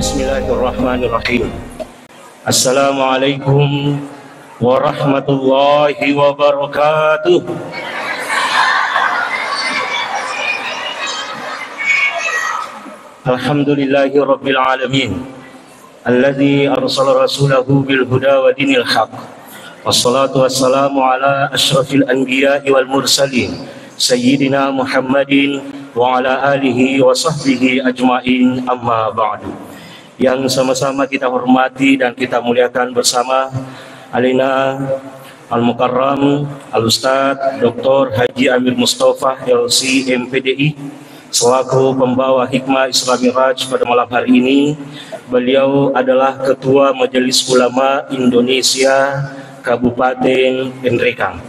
Bismillahirrahmanirrahim. Assalamualaikum warahmatullahi wabarakatuh. Alhamdulillahi rabbil alamin, alladzi arsala rasulahu bil huda wa dinil haq. Wassalatu wassalamu ala asyrafil anbiya'i wal mursalin sayyidina Muhammadin wa ala alihi wa sahbihi ajma'in, amma ba'du. Yang sama-sama kita hormati dan kita muliakan bersama Alina Al-Mukarram Al-Ustadz Dr. Haji Amir Mustafa LC MPDI selaku pembawa hikmah Isra Miraj pada malam hari ini. Beliau adalah Ketua Majelis Ulama Indonesia Kabupaten Endrekang.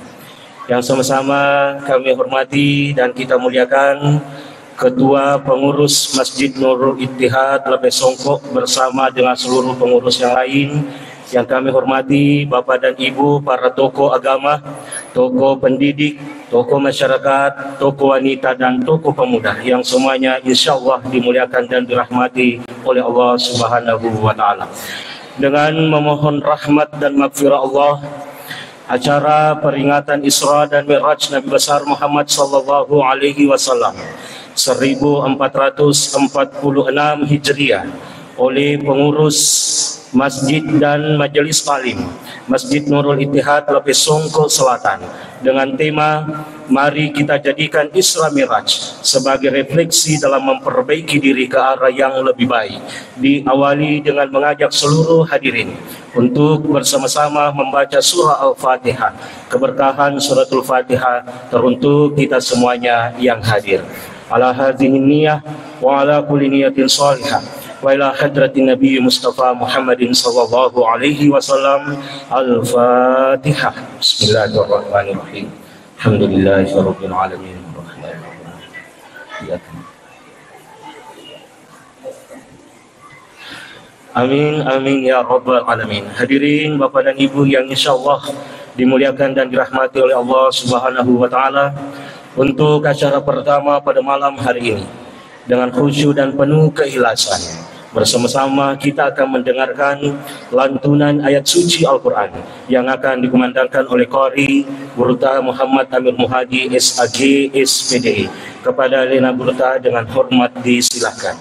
Yang sama-sama kami hormati dan kita muliakan Ketua Pengurus Masjid Nurul Ittihad Lebeh Songkok bersama dengan seluruh pengurus yang lain. Yang kami hormati Bapak dan Ibu, para tokoh agama, tokoh pendidik, tokoh masyarakat, tokoh wanita dan tokoh pemuda yang semuanya insya Allah dimuliakan dan dirahmati oleh Allah Subhanahu wa Ta'ala. Dengan memohon rahmat dan maghfirah Allah, acara peringatan Isra dan Mi'raj Nabi besar Muhammad sallallahu alaihi wasallam 1446 Hijriah oleh pengurus Masjid dan Majelis Talim Masjid Nurul Ittihad Lebeh Songkok Selatan dengan tema Mari Kita Jadikan Isra Miraj sebagai refleksi dalam memperbaiki diri ke arah yang lebih baik, diawali dengan mengajak seluruh hadirin untuk bersama-sama membaca surah Al-Fatihah. Keberkahan suratul Fatihah teruntuk kita semuanya yang hadir. Ala hadhihi niyyah wa ala kulli niyatin salihah wa ila hadratin Nabi Mustafa Muhammadin sallallahu alaihi wasallam. Al-Fatihah. Bismillahirrahmanirrahim. Alhamdulillahirabbil alamin. Amin amin ya rabbal alamin. Hadirin Bapak dan Ibu yang insyaallah dimuliakan dan dirahmati oleh Allah Subhanahu wa Ta'ala, untuk acara pertama pada malam hari ini dengan khusyuk dan penuh keikhlasan bersama-sama kita akan mendengarkan lantunan ayat suci Al-Quran yang akan dikumandangkan oleh Qari Burta Muhammad Amir Muhadi SAG SPDI. Kepada Lena Burta dengan hormat disilakan.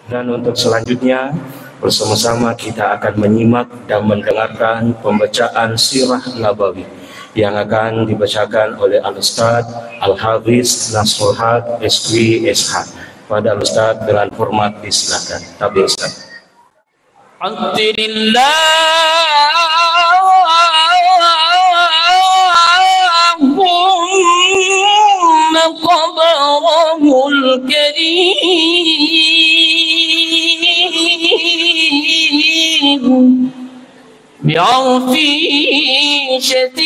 Dan untuk selanjutnya bersama-sama kita akan menyimak dan mendengarkan pembacaan sirah Nabawi yang akan dibacakan oleh Al-Ustaz Al-Hafiz Nasrul Haq SW SH. Pada Al-Ustaz dengan hormat disilakan. Tapi Ustaz. Allahumma qabarahul karim بعرفيشة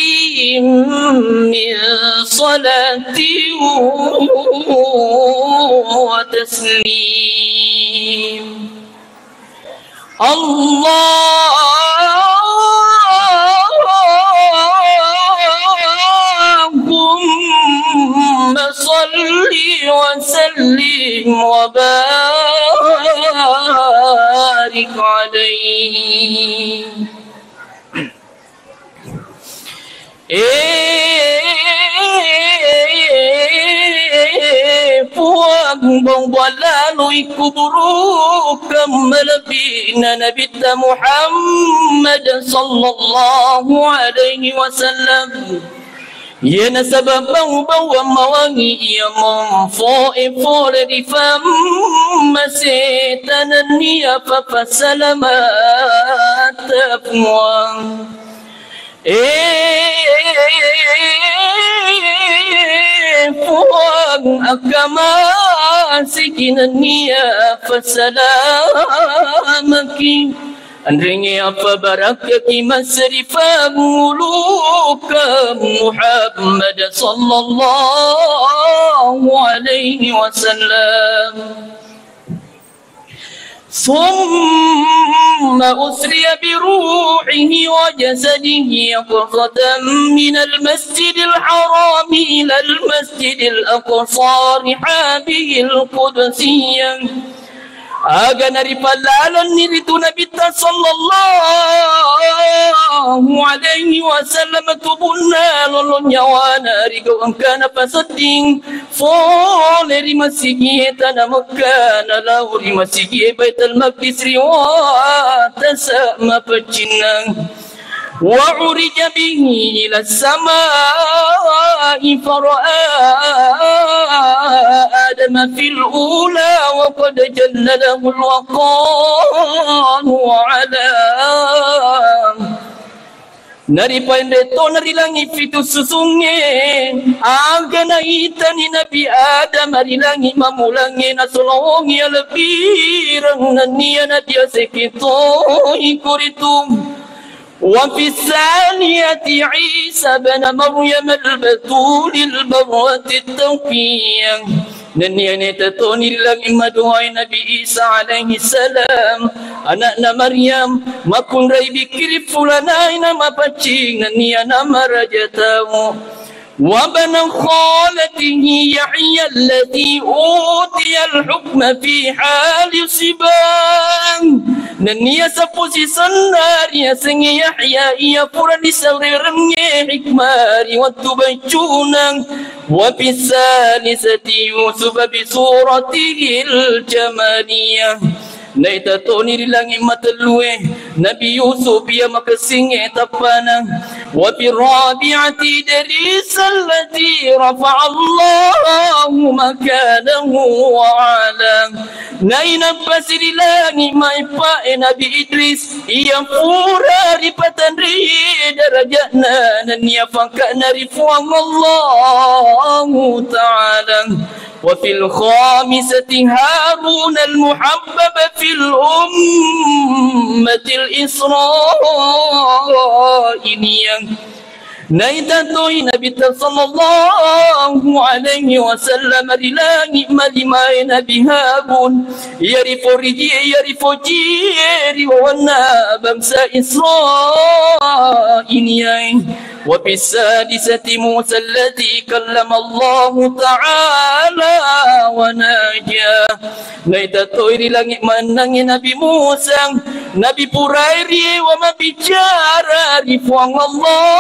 من صلاة وتسليم اللهم صل وسلم وبارك عليه puang bong balalu ikuburu kamalabina Nabi Muhammad sallallahu alaihi wasallam ya nasabah bawa mawangi ia memfoe di fam masetanan niya papasalamat puang puang agama sikinania fasalamaki andringi apa barakati masrifa muluka Muhammad sallallahu alaihi wasallam ثم أسري بروحه وجسده يقظة من المسجد الحرام إلى المسجد الأقصى رحابه القدسية agan naripallalan niritu Nabi sallallahu alaihi wasallam tubunna lolon nyawana rigaw ang kana pasating fole rimasigi tanah Makkah nalau rimasigi Baitul Maqdis riwata sama pecinang وعرج به إلى السماء فرأى آدم في الأولى وقد جل له الوقار وعلى Naripaindeto narilangi fitu susunge aga na itani Nabi Adam narilangi mamulangi na sulongi alabirang na niya na diya sekito ikuritum وفي الثانية عيسى بن مريم البتول البرة التوقية نني تتوني لغي مدعي نبي عيسى عليه السلام أنا مريم ما كن رأي بكري فلانا ما بچي نني أنا مرجته وابن خالته يحيى الذي أوتي الحكم في حال سبان نني سفوسي سناري سنgi Yahya ia pura disarirnya hikmari watubajuna وبالثالثة يوسف بصورته الجمالية Nai tato ni di langit matalue Nabi Yusuf ia maka singe tapana wa fi rabi'ati daris allati rafa'a Allahu makanahu wa 'ala. Nai nafas di langit mai pa Nabi Idris ia pura ripatan ri darajatna dan ia fakana rifuang Allah ta'ala. وفي الخامسة هارون المحبب في الأمة الإسرائيلية. Naitatoy Nabi sallallahu alaihi wasallam rilani malimay Nabi Harun yarifo jiri wana bangsa Israiliyah. Wa bisadisati Musa alladhi kallama Allah ta'ala wa najah. Naitatoy rilangit manangin Nabi Musa Nabi Purairi wa mabicara rifuang Allah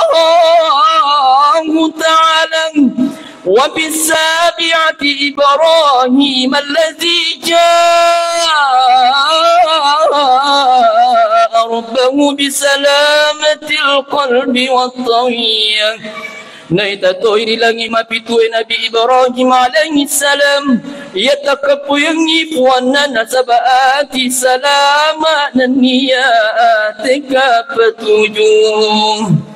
تعالى. وبالسابعة إبراهيم الذي جاء ربه بسلامة القلب والطوية. Naitatoy langit mapituay Nabi Ibrahim alaihi salam yatakapu yang ipuan na sabaati salama na niya atika petunjuk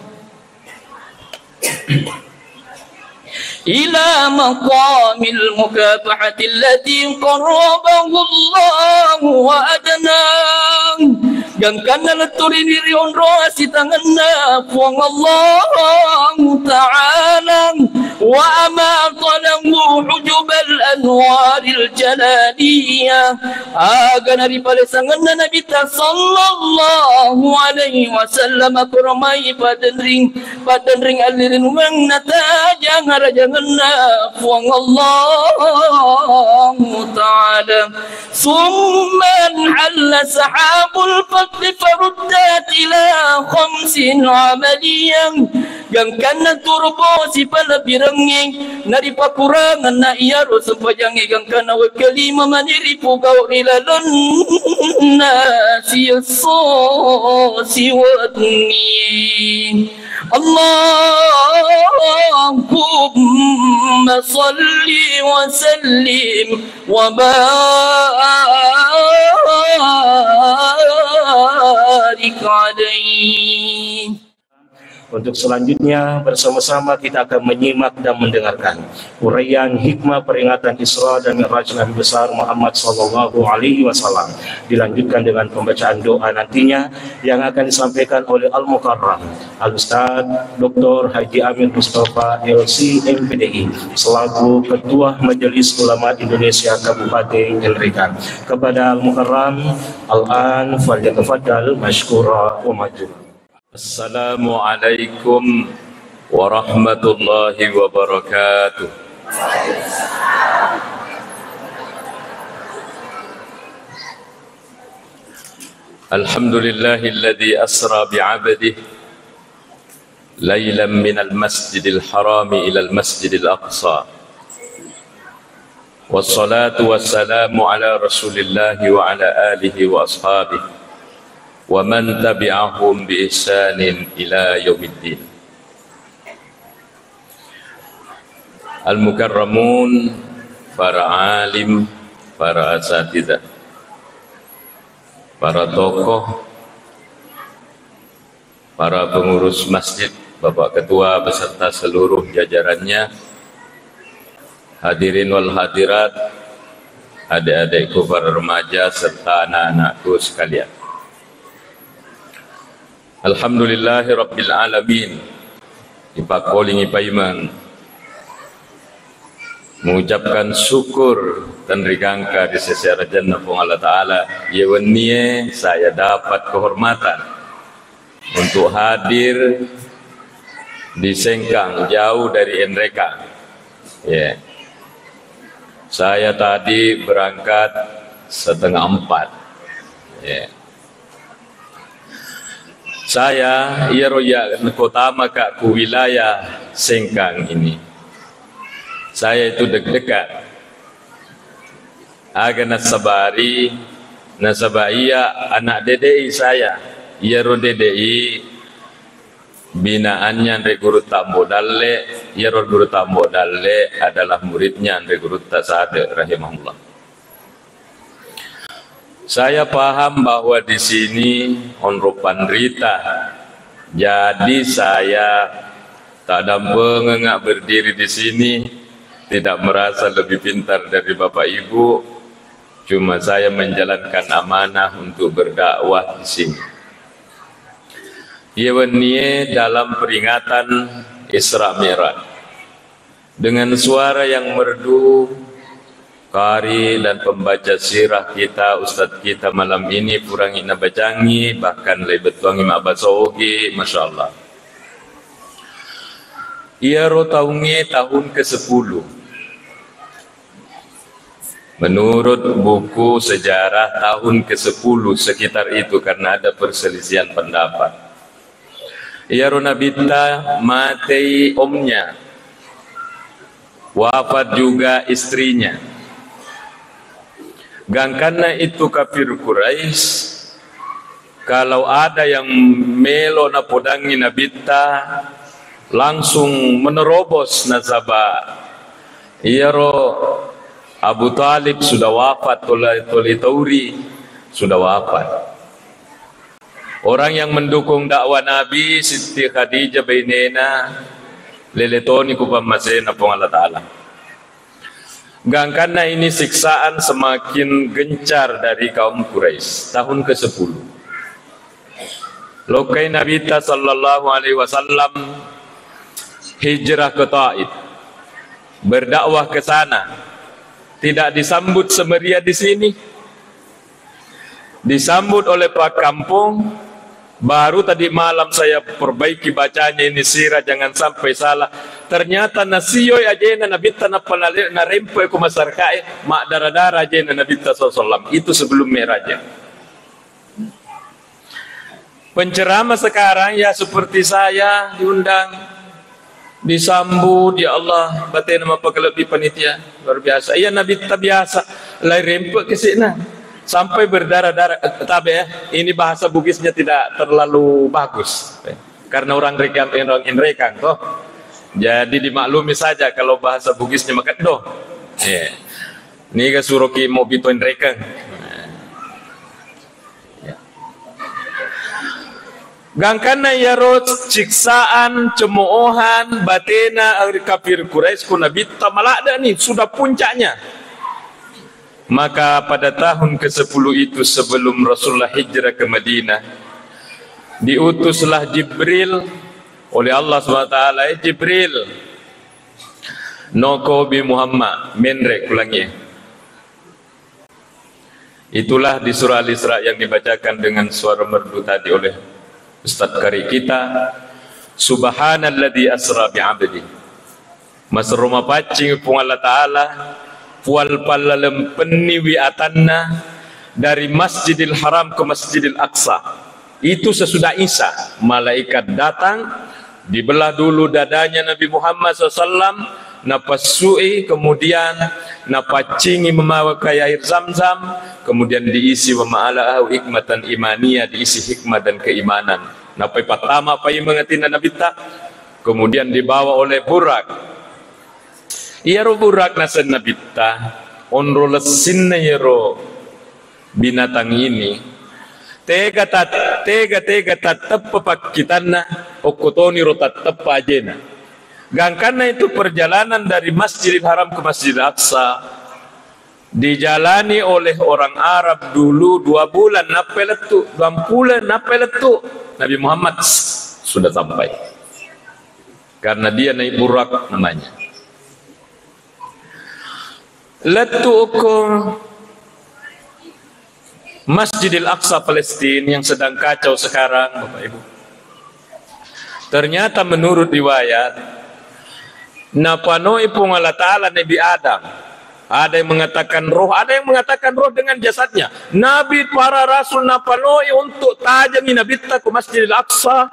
إلى مقام المكافحة التي قربه الله وأدناه. Yang kana leturi diri onro asitanganna puang Allah Ta'ala wa amatalahu hujubal anwaril jalaliyah. Aga nari palesanganna Nabi sallallahu alaihi wasallam kurmai padenring alirin wang nata jangan janganna puang Allah Ta'ala. Summan halla sahabul فردت إلى 5 عمليا. Yang kana turbo si palabiranging nari pakurangan na iyaro sampajang yang kana wa kalima maniri pugaw ilalon na siya so siwadni. Allahumma salli wa sallim wa barik alaihi. Untuk selanjutnya bersama-sama kita akan menyimak dan mendengarkan uraian hikmah peringatan Isra dan Mi'raj Nabi besar Muhammad sallallahu alaihi wasallam. Dilanjutkan dengan pembacaan doa nantinya yang akan disampaikan oleh Al-Mukarram Al-Ustaz Dr. Haji Amin Mustafa LC MPDI selaku Ketua Majelis Ulama Indonesia Kabupaten Nrikan. Kepada Al-Mukarram al-an falyatafaddal mashkura wa majura. Assalamualaikum warahmatullahi wabarakatuh. Alhamdulillahilladzi asra bi'abdihi laylan minal masjidil harami ilal masjidil aqsa. Wassalatu wassalamu ala rasulillahi wa ala alihi wa ashabihi wa man tabi'ahum bi ihsanin ila yaumiddin. Al-mukarramun, para alim, para asatidzah, para tokoh, para pengurus masjid, Bapak Ketua beserta seluruh jajarannya, hadirin wal hadirat, adik-adikku para remaja serta anak-anakku sekalian. Alhamdulillahi Rabbil Alamin. Ipakoling ipaiman mengucapkan syukur dan rigangka di sisi Jannah Allah Ta'ala. Yewennie saya dapat kehormatan untuk hadir di Sengkang jauh dari Nreka. Saya tadi berangkat 3:30. Saya roya kota maka ku wilayah Sengkang ini. Saya itu deg-degan. Agak sabari nasabah ia anak DDI saya, ia ro DDI binaannya Andre Guru Tambo Dalle, ia ro Guru Tambo Dalle adalah muridnya Andre Guru Tasade rahimahullah. Saya paham bahwa di sini onro pandrita, jadi saya tak ada pengengak berdiri di sini, tidak merasa lebih pintar dari Bapak Ibu. Cuma saya menjalankan amanah untuk berdakwah di sini. Ia dalam peringatan Isra Mi'raj dengan suara yang merdu, qari dan pembaca sirah kita, ustadz kita malam ini Purangi Nabajangi, bahkan Lebetuangi Ma'basogi, Masya Allah. Ia rotaungi tahun ke-10. Menurut buku sejarah tahun ke-10 sekitar itu, karena ada perselisihan pendapat. Ia Ronabita mati omnya, wafat juga istrinya. Gangkana itu kafir Quraisy, kalau ada yang melo na podangi Nabita langsung menerobos nasabah. Ia Abu Talib sudah wafat, Toli Tauri sudah wafat. Orang yang mendukung dakwah Nabi Siti Khadijah bainena leletoni ku pamasena pong Allah Ta'ala. Gangkana ini siksaan semakin gencar dari kaum Quraisy tahun ke-10. Lokai Nabi sallallahu alaihi wasallam hijrah ke Taif, berdakwah ke sana. Tidak disambut semeriah di sini. Disambut oleh Pak Kampung. Baru tadi malam saya perbaiki bacanya ini sirah, jangan sampai salah. Ternyata nasiyoy aja na nabita na panale na rempo ko masarkae mak darah-darah aja na nabita sallallahu. Itu sebelum Mi'raj. Penceramah sekarang ya seperti saya diundang, disambut, ya Allah, batin nama pekelebi panitia luar biasa. Iya Nabi tak biasa, lai rempek ke sini sampai berdarah-darah. Tapi ya, ini bahasa Bugisnya tidak terlalu bagus, karena orang rekang toh. Jadi dimaklumi saja kalau bahasa Bugisnya maka doh. Ini ke suruki mau bitoin rekang. Gangkana ya rot siksaan, cemoohan, batena kafir Quraisy kuna bitta malada nih sudah puncaknya. Maka pada tahun ke-10 itu sebelum Rasulullah hijrah ke Madinah, diutuslah Jibril oleh Allah SWT. Jibril noko bi Muhammad menrek ulangi. Itulah di surah Al-Isra yang dibacakan dengan suara merdu tadi oleh Ustaz Kari kita. Subhanalladzi asra bi'abdi. Mas rumah pacing pung Allah Ta'ala pual palalem peniwi atanna dari Masjidil Haram ke Masjidil Aqsa. Itu sesudah Isa, malaikat datang, dibelah dulu dadanya Nabi Muhammad SAW, napasui, kemudian napacingi memawa kaya air Zam-Zam, kemudian diisi mema'alahu hikmatan imaniyah, diisi hikmah dan keimanan. Napai pertama pai mengatina nabita, kemudian dibawa oleh burak. Ia ro burak nasan nabita, onro lesinna yero binatang ini. Tega tatap pepakitanna, okotoni ro tatap ajena. Gangkana itu perjalanan dari Masjidil Haram ke Masjidil Aqsa dijalani oleh orang Arab dulu 2 bulan napeletu, 2 bulan napeletu. Nabi Muhammad sudah sampai karena dia naik burak namanya. Letu ke Masjidil Aqsa Palestina yang sedang kacau sekarang, Bapak Ibu. Ternyata menurut riwayat napanoi pung Allah Ta'ala Nabi Adam. Ada yang mengatakan roh, ada yang mengatakan roh dengan jasadnya. Nabi para rasul napanoi untuk tajangi Nabi ke Masjidil Aqsa.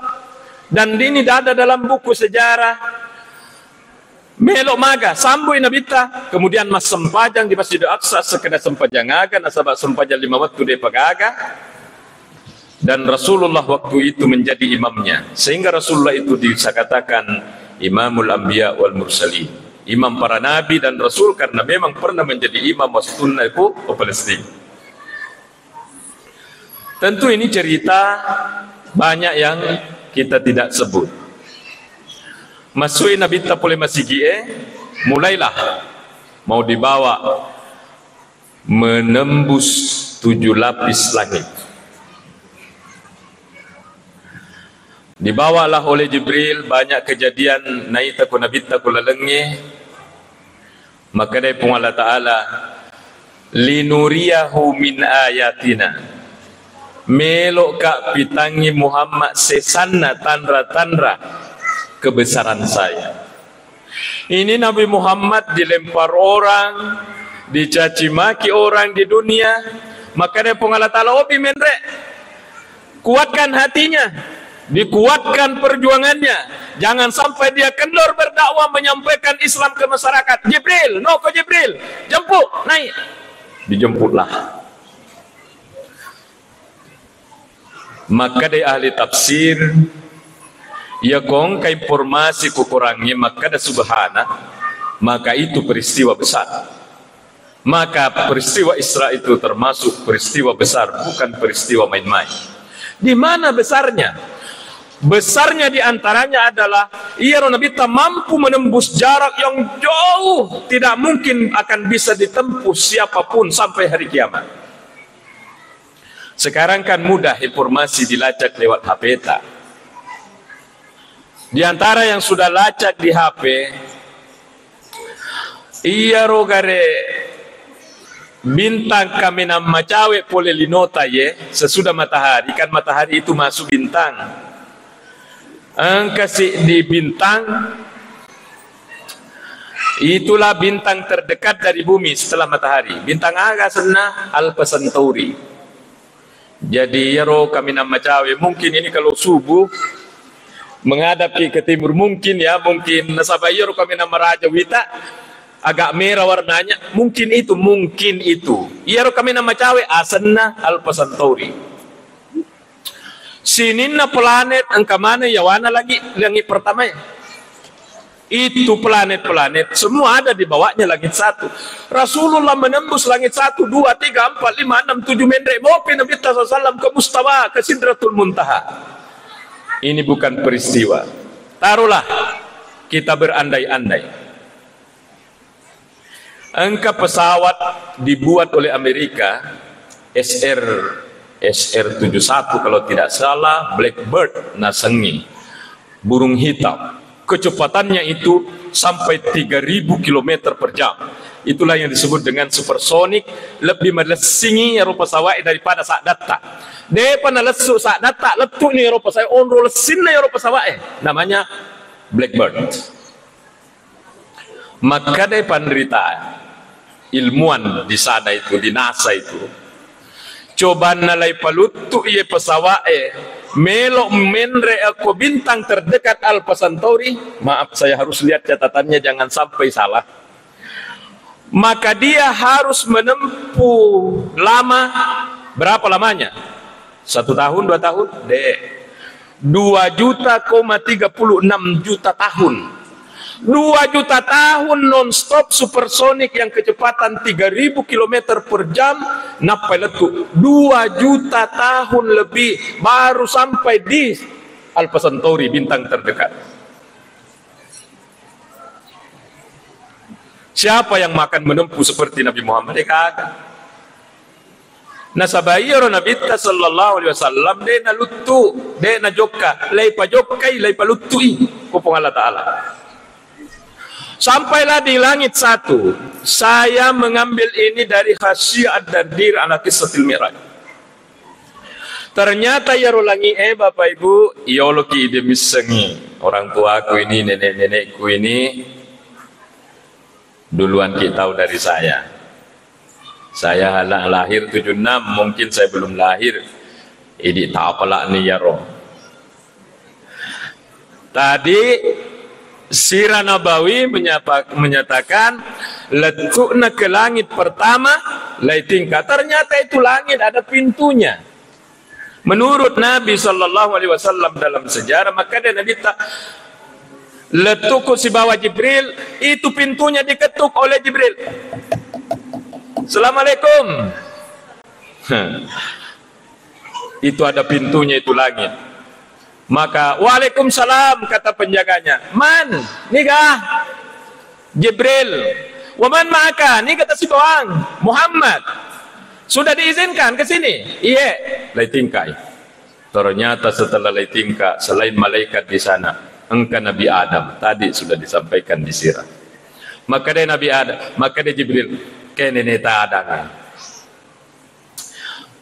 Dan ini ada dalam buku sejarah. melok maga sambui nabita, kemudian mas sempajang di Masjid Al-Aqsa sekena sempajangaga nasabak sempajang 5 waktu dia pagaga, dan Rasulullah waktu itu menjadi imamnya, sehingga Rasulullah itu disakatakan Imamul Anbiya wal Mursalin, imam para nabi dan rasul, karena memang pernah menjadi imam wasituna itu Palestina. Tentu ini cerita banyak yang kita tidak sebut. Masui Nabi Tapole Masigie, mulailah mau dibawa menembus 7 lapis langit. Dibawalah oleh Jibril, banyak kejadian naita ku Nabi Tapole Lengge. Maka dari Allah Ta'ala, linuriyahu min ayatina, melok kak pitangi Muhammad sesana tandra-tandra kebesaran saya. Ini Nabi Muhammad dilempar orang, dicaci maki orang di dunia. Maka dia Allah Ta'ala opi menrek, kuatkan hatinya, dikuatkan perjuangannya, jangan sampai dia kendor berdakwah menyampaikan Islam ke masyarakat. Jibril, no ke Jibril, jemput, naik. Dijemputlah. Maka dari ahli tafsir, ya kong ke informasi kukurangnya, maka ada subhana, maka itu peristiwa besar. Maka peristiwa Isra itu termasuk peristiwa besar, bukan peristiwa main-main. Di mana besarnya? Besarnya diantaranya adalah Nabi mampu menembus jarak yang jauh, tidak mungkin akan bisa ditempuh siapapun sampai hari kiamat. Sekarang kan mudah informasi dilacak lewat HP tak. Di antara yang sudah lacak di HP, rogare bintang kami nama cawe pole linota ye sesudah matahari, kan matahari itu masuk bintang. Kasih di bintang, itulah bintang terdekat dari bumi setelah matahari. Bintang aga sana Alpha Centauri. Jadi kami nama cawe, mungkin ini kalau subuh menghadap ke timur, mungkin nasabah kami nama Raja Wita agak merah warnanya, mungkin itu kami nama cawe asana Alpha Centauri. Sinina planet angka mana yawana lagi langit pertama ya. Itu planet-planet semua ada di bawahnya langit satu. Rasulullah menembus langit 1, 2, 3, 4, 5, 6, 7 mendrek mopi Nabi SAW ke Mustawa, ke Sidratul Muntaha. Ini bukan peristiwa. Taruhlah kita berandai-andai. Angka pesawat dibuat oleh Amerika, SR-71 kalau tidak salah, Blackbird nasengi, burung hitam. Kecepatannya itu sampai 3.000 km per jam. Itulah yang disebut dengan supersonik, lebih melesingi Eropa sawai daripada saat data. Depan lesu saat data letuk ni Eropa sawai, onro lesin ni Eropa sawai. Namanya Blackbird. Maka dari penderitaan ilmuwan di sana itu, di NASA itu, coba nalai palutu ia pesawat melok menre aku bintang terdekat Alpha Centauri. Maaf, saya harus lihat catatannya, jangan sampai salah. Maka dia harus menempuh lama. Berapa lamanya? 1 tahun, 2 tahun? 2,36 juta tahun. 2 juta tahun non-stop supersonik yang kecepatan 3.000 km per jam. Napai letuk 2 juta tahun lebih baru sampai di Alpha Centauri, bintang terdekat. Siapa yang makan menempuh seperti Nabi Muhammad? Kagak. Nasabayiro Nabi sallallahu alaihi wasallam de na lutu, de na jokka, lay pa jokkai, lay pa lutui kupong Allah Ta'ala. Sampailah di langit 1. Saya mengambil ini dari Hasyiah Ad-Dardir ala Qissatil Mi'raj. Ternyata ya rolangi Bapak Ibu, iologi demisengi. Orang tuaku ini, nenek-nenekku ini duluan kita tahu dari saya. Saya lahir 76, mungkin saya belum lahir. Ini tak apalah nih ya roh. Tadi Sirah Nabawi menyatakan letukna ke langit pertama lai tingkat. Ternyata itu langit ada pintunya. Menurut Nabi SAW dalam sejarah, maka dia Nabi tak letuk si bawah Jibril, itu pintunya diketuk oleh Jibril. Assalamualaikum. Itu ada pintunya, itu langit. Maka waalaikumsalam kata penjaganya. Man, nikah Jibril. Waman maka, ni kata si bawang Muhammad. Sudah diizinkan ke sini? Iya. Laitingkai. Ternyata setelah laitingka, selain malaikat di sana, engkau Nabi Adam. Tadi sudah disampaikan di sirah. Maka dia Nabi Adam, maka dia Jibril. Kene neta adangan.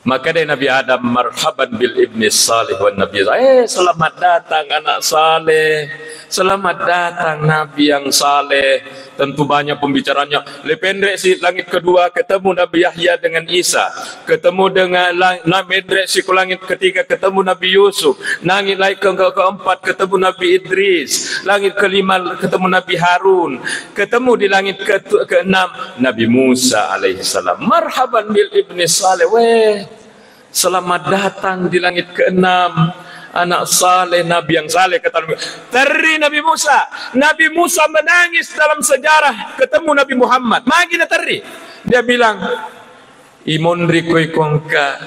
Maka dia Nabi Adam, marhaban bil ibni salih wan nabi. Selamat datang anak saleh. Selamat datang Nabi yang saleh. Tentu banyak pembicaranya. Lependrek si langit kedua ketemu Nabi Yahya dengan Isa. Ketemu dengan Nabi Idris si langit ketiga ketemu Nabi Yusuf. Langit lain keempat ketemu Nabi Idris. Langit kelima ketemu Nabi Harun. Ketemu di langit keenam Nabi Musa alaihissalam. Marhaban bil ibni saleh. Selamat datang di langit keenam anak saleh, Nabi yang saleh. Kata Nabi, teri Nabi Musa. Nabi Musa menangis dalam sejarah ketemu Nabi Muhammad. Magina teri. Dia bilang, imonri koi kongka,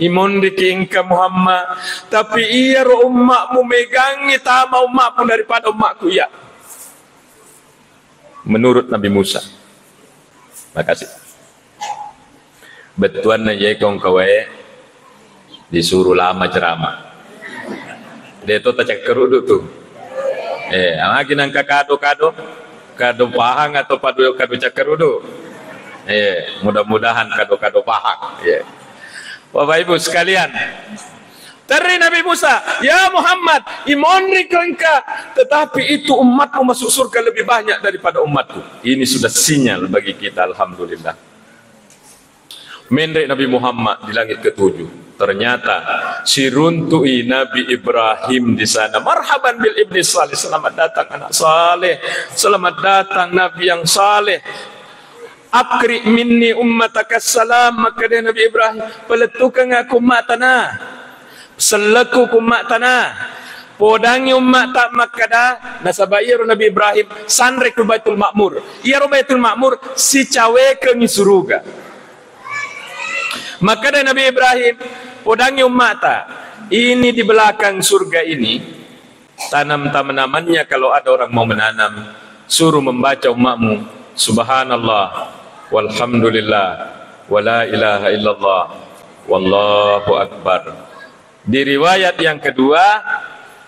imonri kingka Muhammad. Tapi iya ro umakmu megangi tama umakmu daripada umakku ya. Menurut Nabi Musa. Makasih. Betuan na ye kongka wae disuruh lama ceramah. Dia tu tak cek keruduk tu. Lagi nangka kado pahang atau kado cek keruduk. Mudah-mudahan kado pahang. Bapak Ibu sekalian, teri Nabi Musa, ya Muhammad, imonri engkau, tetapi itu umatmu masuk surga lebih banyak daripada umatku. Ini sudah sinyal bagi kita, alhamdulillah. Mendek Nabi Muhammad di langit ketujuh. Ternyata si runtui Nabi Ibrahim di sana. Marhaban bil ibni salih. Selamat datang anak saleh. Selamat datang Nabi yang saleh. Akri minni ummataka salam. Maka dia Nabi Ibrahim, peletukan aku umat tanah. Seleku umat tanah. Podangi umat tak makada. Nasabayir Nabi Ibrahim sanrek ke Baitul Ma'mur. Ia Baitul Ma'mur si cawe ke surga. Maka dia Nabi Ibrahim podangi ummata. Ini di belakang surga ini tanam tanamannya. Kalau ada orang mau menanam, suruh membaca umatmu subhanallah walhamdulillah wala ilaha illallah wallahu akbar. Di riwayat yang kedua,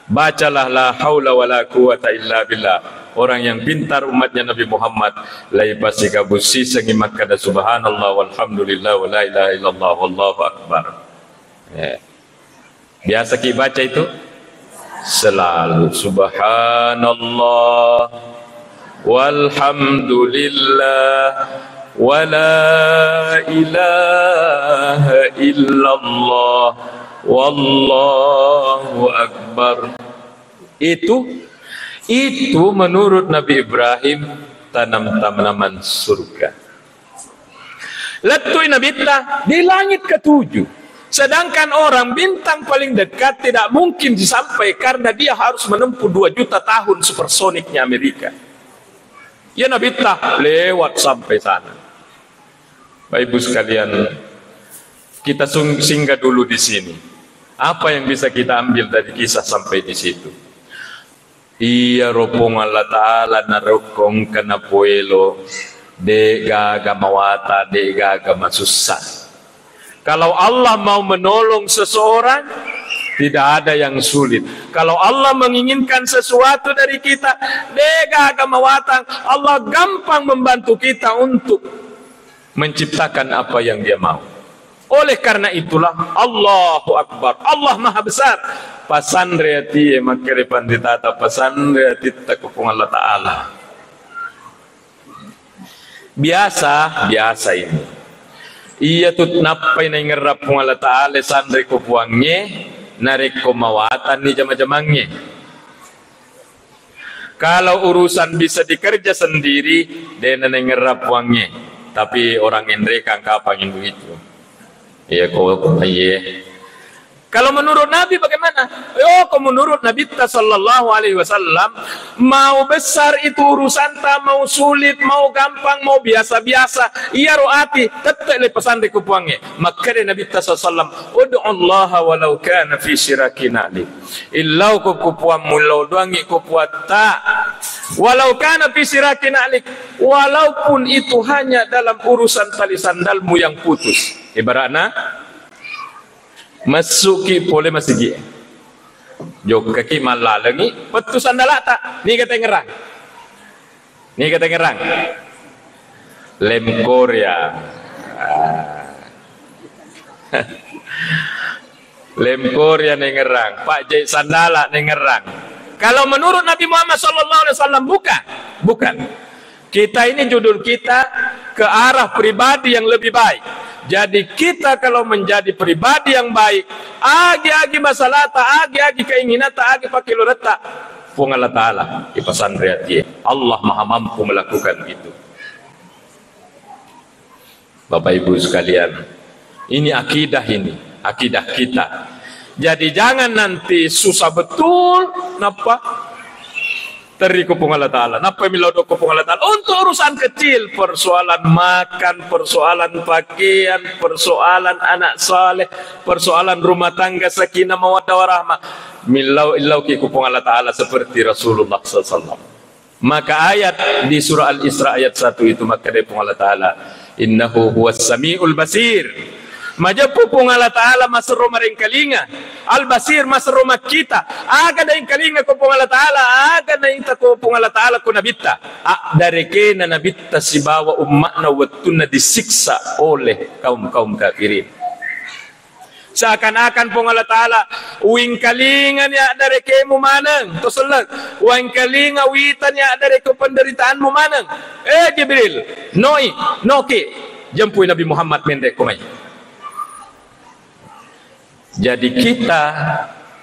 bacalah la haula wala quwata illa billah. Orang yang pintar umatnya Nabi Muhammad lai pasti kabusi sengimak kada subhanallah walhamdulillah wala ilaha illallah wallahu akbar. Biasa kita baca itu selalu subhanallah walhamdulillah wala ilaha illallah wallahu akbar. Itu menurut Nabi Ibrahim tanam tanaman surga. Letui Nabi Allah di langit ketujuh. Sedangkan orang bintang paling dekat tidak mungkin disampai karena dia harus menempuh 2 juta tahun supersoniknya Amerika. Ya Nabi Allah lewat sampai sana. Bapak Ibu sekalian, kita singgah dulu di sini. Apa yang bisa kita ambil dari kisah sampai di situ? Iya ropong Allah Ta'ala narokong kana puelo de gaga mawata de gaga masusah. Kalau Allah mau menolong seseorang, tidak ada yang sulit. Kalau Allah menginginkan sesuatu dari kita, de gaga mawata, Allah gampang membantu kita untuk menciptakan apa yang Dia mau. Oleh karena itulah Allahu Akbar, Allah Maha Besar. Pasandreati makere panditata pasandreati takupung Allah Ta'ala. Biasa ini. Iya tut napai na ngerap pung Allah Ta'ala sandre ko puangnya narik ko mawatan ni jama-jamangnya. Kalau urusan bisa dikerja sendiri, dia ngerap wangi. Tapi orang mereka kapan begitu? Iya kok, iya. Kalau menurut Nabi bagaimana? Oh, kalau menurut Nabi sallallahu alaihi wasallam, mau besar itu urusan, tak mau sulit, mau gampang, mau biasa-biasa, iya roati, tetap le pesan de kupuange. Maka Nabi sallallahu alaihi wasallam, ud'u Allah walau kana fi syirakin ali. Illau kupuan mulau doangi kupuat tak. Walau kana fi syirakin ali, walaupun itu hanya dalam urusan tali sandalmu yang putus. Ibaratnya masuki pole masigi jok kaki malah lagi petusan dalak tak ni kata ngerang lem Korea lem Korea ni ngerang Pak Jai sandala ni ngerang. Kalau menurut Nabi Muhammad SAW bukan kita ini judul kita ke arah pribadi yang lebih baik. Jadi kita kalau menjadi pribadi yang baik, agi-agi masalah tak, agi-agi keinginan tak, agi pakai lurat tak, pun Allah Ta'ala di pesan riati Allah maha mampu melakukan itu. Bapak Ibu sekalian, ini akidah kita. Jadi jangan nanti susah betul, napa? Teriku pun Allah Ta'ala. Napa milaudok pun Allah Ta'ala? Untuk urusan kecil, persoalan makan, persoalan pakaian, persoalan anak saleh, persoalan rumah tangga sakinah mawaddah warahmah. Milau ki kupung Allah Ta'ala seperti Rasulullah SAW. Maka ayat di surah Al-Isra ayat 1 itu maka dia pun Allah Ta'ala, innahu huwas sami'ul basir. Majapu pun Allah Ta'ala masuk rumah ring kalinga Al-Basir masuk rumah kita aga na yung kalinga ko pun Allah Ta'ala aga na yung tako pun Allah Ta'ala ko nabita dari kena nabita si bawa umat na watun na disiksa oleh kaum kafirin. Seakan-akan pun Allah Ta'ala uwing kalinga niya dari kemu manang toselag uwing kalinga witan niya dari ko penderitaan mo manang Jibril noki jampuy Nabi Muhammad mendek kumay. Jadi kita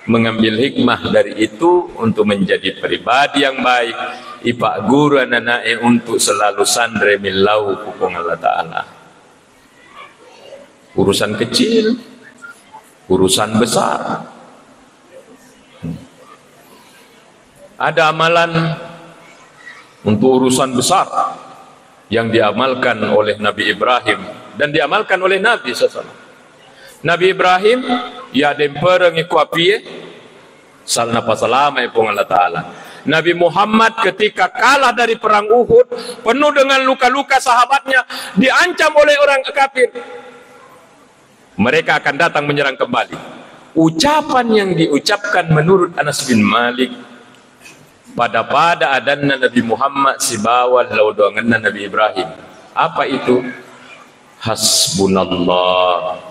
mengambil hikmah dari itu untuk menjadi pribadi yang baik. Ipak guru anak untuk selalu sandre milau kupung Allah Ta'ala. Urusan kecil, urusan besar. Ada amalan untuk urusan besar yang diamalkan oleh Nabi Ibrahim dan diamalkan oleh Nabi SAW. Nabi Ibrahim ya dempereng iku api salna pasalama ipung Allah Ta'ala. Nabi Muhammad ketika kalah dari perang Uhud penuh dengan luka-luka sahabatnya diancam oleh orang kafir. Mereka akan datang menyerang kembali. Ucapan yang diucapkan menurut Anas bin Malik pada adanna Nabi Muhammad si bawal laudanganna Nabi Ibrahim. Apa itu? Hasbunallah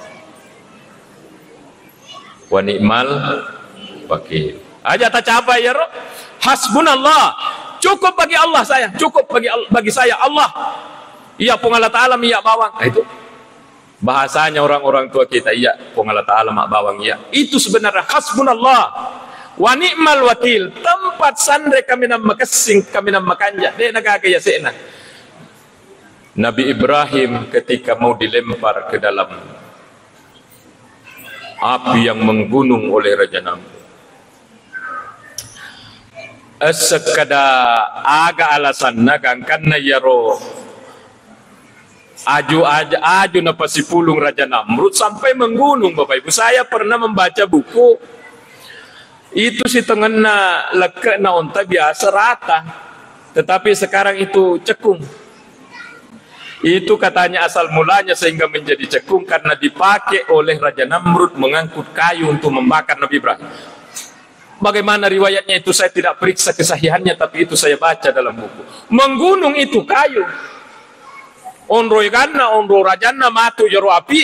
wa ni'mal wakil. Aja tak capai ya roh. Hasbunallah, cukup bagi Allah saya, cukup bagi saya Allah. Iya pun Allah Ta'ala miyak bawang. Nah, itu bahasanya orang-orang tua kita, iya pun Allah Ta'ala mak bawang iya. Itu sebenarnya hasbunallah wa ni'mal wakil. Tempat sandre kami nama kesing, kami nama kanja. Dia nak ya sena. Nabi Ibrahim ketika mau dilempar ke dalam api yang menggunung oleh Raja Namrud, sekada aga alasan nagang karena yaro aju na pasipulung Raja Namrud sampai menggunung. Bapak Ibu, saya pernah membaca buku itu si tengena leke na onta biasa rata, tetapi sekarang itu cekung. Itu katanya asal mulanya sehingga menjadi cekung karena dipakai oleh Raja Namrud mengangkut kayu untuk membakar Nabi Ibrahim. Bagaimana riwayatnya itu saya tidak periksa kesahihannya, tapi itu saya baca dalam buku. Menggunung itu kayu. Onroy karena onro rajana matu jero api.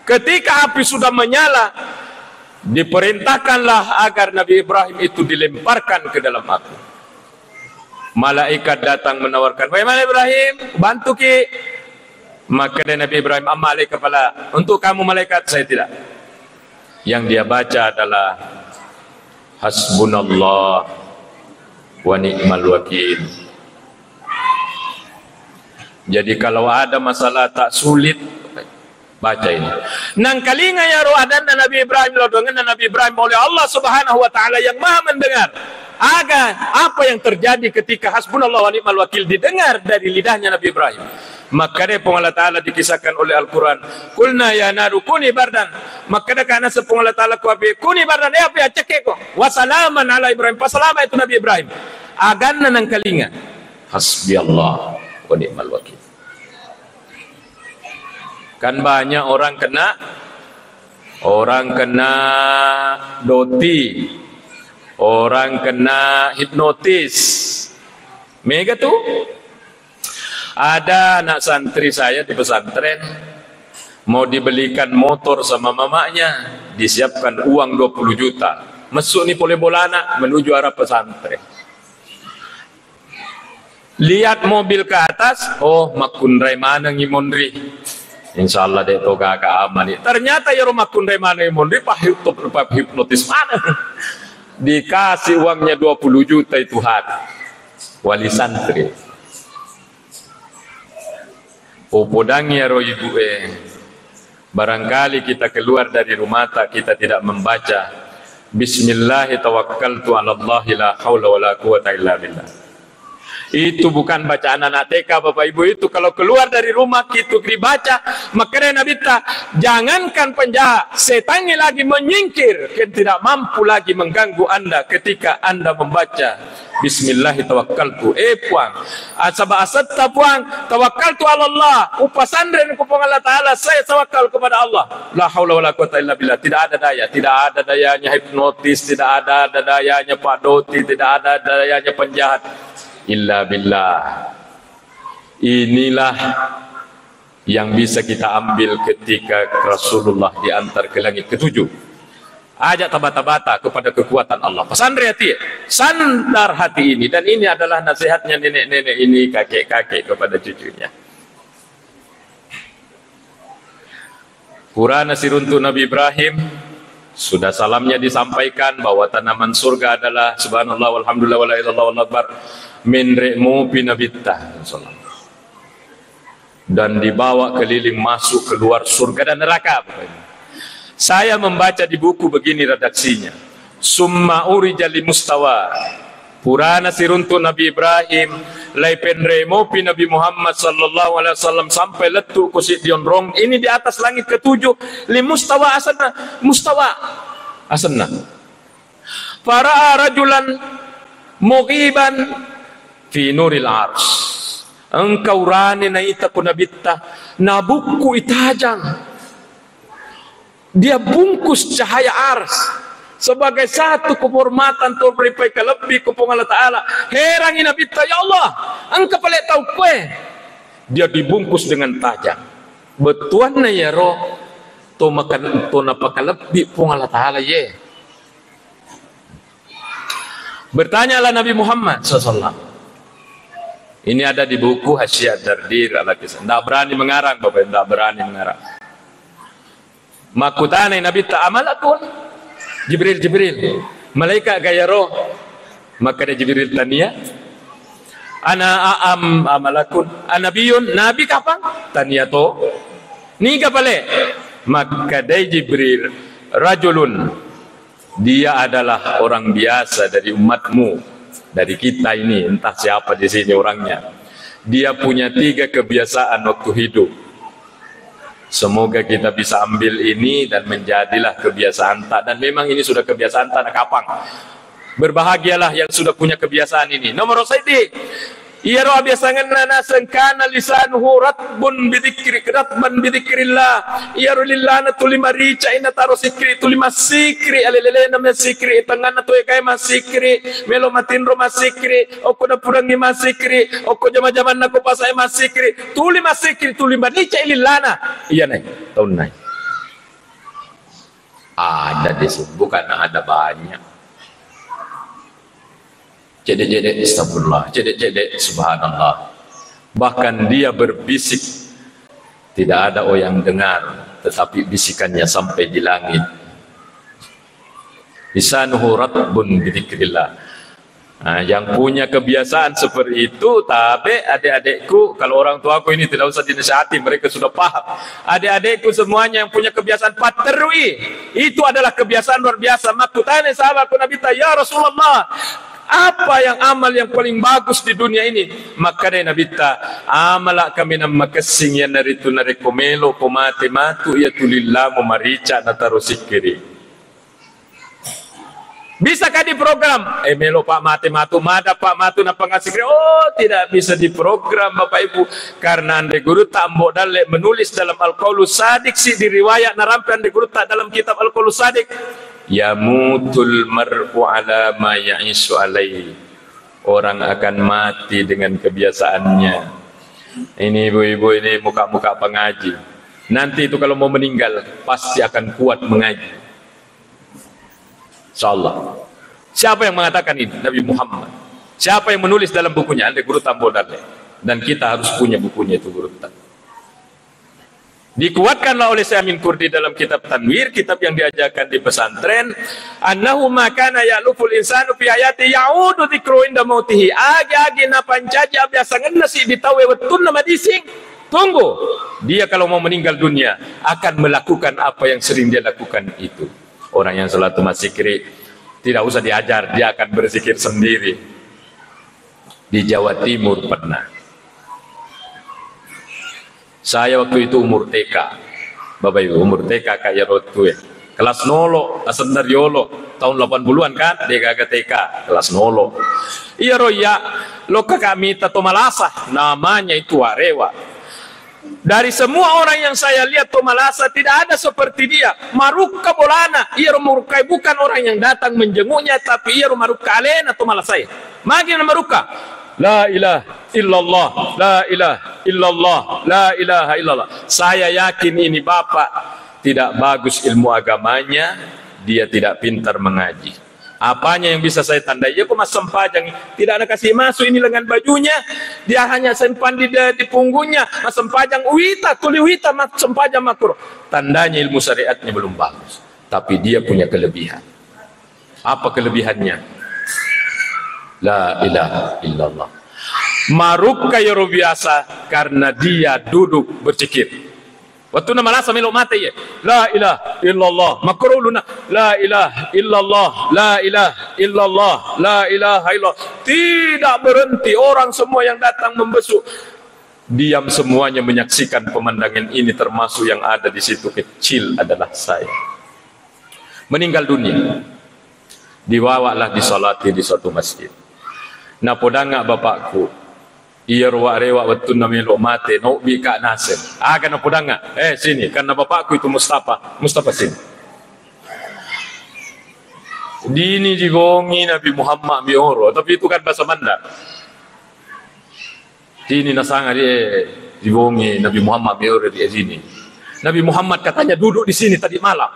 Ketika api sudah menyala, diperintahkanlah agar Nabi Ibrahim itu dilemparkan ke dalam api. Malaikat datang menawarkan, bagaimana Ibrahim? Bantu ki. Maka Nabi Ibrahim amalai kepala. Untuk kamu malaikat, saya tidak. Yang dia baca adalah hasbunallah wa ni'mal wakil. Jadi kalau ada masalah tak sulit, baca ini. Nang kalinga ya roadan dan Nabi Ibrahim lodongan dan Nabi Ibrahim oleh Allah Subhanahu wa taala yang Maha mendengar. Aga apa yang terjadi ketika hasbunallah wa ni'mal wakil didengar dari lidahnya Nabi Ibrahim. Maka dia Allah Ta'ala dikisahkan oleh Al-Quran. Kulna ya naru kuni bardan. Maka dia kana sepung Allah Ta'ala kuapi kuni bardan. Apa ya cekek kok. Wassalaman ala Ibrahim. Pasalama itu Nabi Ibrahim. Agan nang kalinga. Hasbi Allah wa ni'mal wakil. Kan banyak orang kena doti, orang kena hipnotis. Mega tuh. Ada anak santri saya di pesantren mau dibelikan motor sama mamanya, disiapkan uang 20 juta. Masuk nih pole bolana menuju arah pesantren. Lihat mobil ke atas, oh makundrai mana ngimondri. Insyaallah dek toga ke aman. Ternyata ya makundrai mana ngimondri pak hipnotis mana. Dikasih uangnya 20 juta itu wali santri. Popodang ya roh ibu barangkali kita keluar dari rumah kita tidak membaca Bismillahi tawakkaltu ala Allah la hawla wa la quwata illa billah. Itu bukan bacaan anak TK Bapak Ibu. Itu kalau keluar dari rumah kita dibaca, makanya Nabi jangankan penjahat, setannya lagi menyingkir, tidak mampu lagi mengganggu Anda ketika Anda membaca Bismillahi tawakkaltu. Puang asaba asatta puang tawakkaltu ala Allah. Upasandren ku Allah Ta'ala, saya tawakal kepada Allah. La haula wala quwata illa billah. Tidak ada daya, tidak ada dayanya hipnotis, tidak ada dayanya Pak Doti, tidak ada dayanya penjahat. Illa billah. Inilah yang bisa kita ambil ketika Rasulullah diantar ke langit ketujuh. Ajak tabata-bata kepada kekuatan Allah. Pesandre hati, sandar hati ini. Dan ini adalah nasihatnya nenek-nenek ini, kakek-kakek kepada cucunya. Quran nasir untuk Nabi Ibrahim. Sudah salamnya disampaikan bahwa tanaman surga adalah subhanallah walhamdulillah wala ilaha illallah wallahu akbar min ri'mu binabittah. Dan dibawa keliling masuk keluar surga dan neraka. Saya membaca di buku begini redaksinya. Summa urijali mustawa. Purana siruntu Nabi Ibrahim lai penremo pi Nabi Muhammad sallallahu alaihi wasallam sampai letu kusit dionrong ini di atas langit ketujuh li mustawa asana mustawa asana para rajulan mughiban fi nuril ars engkau rani na ita kunabitta nabuku itajang dia bungkus cahaya ars sebagai satu kehormatan tu beripai kelebih kepada Allah Ta'ala. Herang inabita, ya Allah, engkau paling tahu kue. Dia dibungkus dengan tajam. Betuan na ya roh, tu makan tu napa kelebih kepada Allah Ta'ala ye. Bertanyalah Nabi Muhammad SAW. Ini ada di buku Hasyiat Dardir Al-Kisah. Tidak berani mengarang, Bapak, tidak berani mengarang. Makutana Nabi ta'amalakun. Jibril malaikat gaya roh, maka dia Jibril tania ana amalakun anabiyun nabi kapan tania to ni kapale maka dia Jibril rajulun dia adalah orang biasa dari umatmu, dari kita ini, entah siapa di sini orangnya. Dia punya 3 kebiasaan waktu hidup. Semoga kita bisa ambil ini dan menjadilah kebiasaan tak. Dan memang ini sudah kebiasaan tak kapang. Berbahagialah yang sudah punya kebiasaan ini. Nomor saidi, ia roh biasangan nana sengkana lisanuhu ratbun ratban bidzikrillah. Ia lillana tulima rica ina taro sikri tulima sikri alelele namanya sikri tangana tu kai masikri melo matin ro masikri oko da purangi masikri oko jama-jaman nako pasai masikri tulima sikri tulima rica lillana. Iya nai tahun nai. Ada disebut bukan ada banyak. Cedek-cedek astagfirullah, cedek-cedek subhanallah. Bahkan dia berbisik, tidak ada orang dengar, tetapi bisikannya sampai di langit. Lisanuhu ratbun bidzikrillah. Yang punya kebiasaan seperti itu, tapi adik-adikku, kalau orang tuaku ini tidak usah dinasihati, mereka sudah paham. Adik-adikku semuanya yang punya kebiasaan paterui, itu adalah kebiasaan luar biasa. Maka tanya sahabatku Nabi, ya Rasulullah, apa yang amal yang paling bagus di dunia ini? Maka dia Nabi amalak kami nama kesing yang naritu narekomelo komate matu ya tulillah memarica natarusikiri. Bisakah diprogram? Melo Pak Mate Matu, mada Pak Matu na pangasikri. Oh, tidak bisa diprogram Bapak Ibu. Karena ande guru tak mbok dale menulis dalam Al-Qaulus Sadik si diriwayat narampe ande guru tak dalam kitab Al-Qaulus Sadik. Yamutul mar'u ala ma ya'isu alaihi. Orang akan mati dengan kebiasaannya. Ini ibu-ibu ini muka-muka pengaji. Nanti itu kalau mau meninggal pasti akan kuat mengaji. InsyaAllah. Siapa yang mengatakan ini? Nabi Muhammad. Siapa yang menulis dalam bukunya? Anda guru tambol dale. Dan kita harus punya bukunya itu guru tambol. Dikuatkanlah oleh Syekh Amin Kurdi dalam kitab Tanwir, kitab yang diajarkan di pesantren. Annahu makana ya'luful insanu fi hayati ya'udu dzikru inda mautihi. Agi-agi na pancaja biasa ngenasi ditawe wetun nama dising. Tunggu. Dia kalau mau meninggal dunia akan melakukan apa yang sering dia lakukan itu. Orang yang salat zikir tidak usah diajar, dia akan berzikir sendiri. Di Jawa Timur pernah. Saya waktu itu umur TK. Bapak Ibu, umur TK kayak rotu ya. Kelas nolo, asal yolo, tahun 80-an kan, dia kagak TK, kelas nolo. Iya roya, lo kami tato malasah, namanya itu warewa. Dari semua orang yang saya lihat Tomalasa tidak ada seperti dia. Maruka bolana, ia marukai bukan orang yang datang menjenguknya, tapi ia maruka alena Tomalasa. Magin maruka. La ilaha illallah, la ilaha illallah, la ilaha illallah. Saya yakin ini bapak tidak bagus ilmu agamanya, dia tidak pintar mengaji. Apanya yang bisa saya tandai? Ya kok mas sempajang, tidak ada kasih masuk ini lengan bajunya, dia hanya simpan di punggungnya, mas sempajang wita, tuli wita, mas sempajang makro. Tandanya ilmu syariatnya belum bagus, tapi dia punya kelebihan. Apa kelebihannya? La ilaha illallah. Maruk kaya biasa karena dia duduk berzikir. Waktu nama lasa melok mati ya. La ilaha illallah. Makruluna. La ilaha illallah. La ilaha illallah. La ilaha illallah. Tidak berhenti. Orang semua yang datang membesuk. Diam semuanya menyaksikan pemandangan ini, termasuk yang ada di situ kecil adalah saya. Meninggal dunia. Dibawalah disolati di suatu masjid. Nah podanga bapakku. Iya rewa waktu namelo mate no bi Kak Nasir. Karena podanga. Sini karena bapakku itu Mustafa sini. Dini digongi Nabi Muhammad bioro, tapi itu kan bahasa Manda. Dini nasanga dia digongi Nabi Muhammad bioro di sini. Nabi Muhammad katanya duduk di sini tadi malam.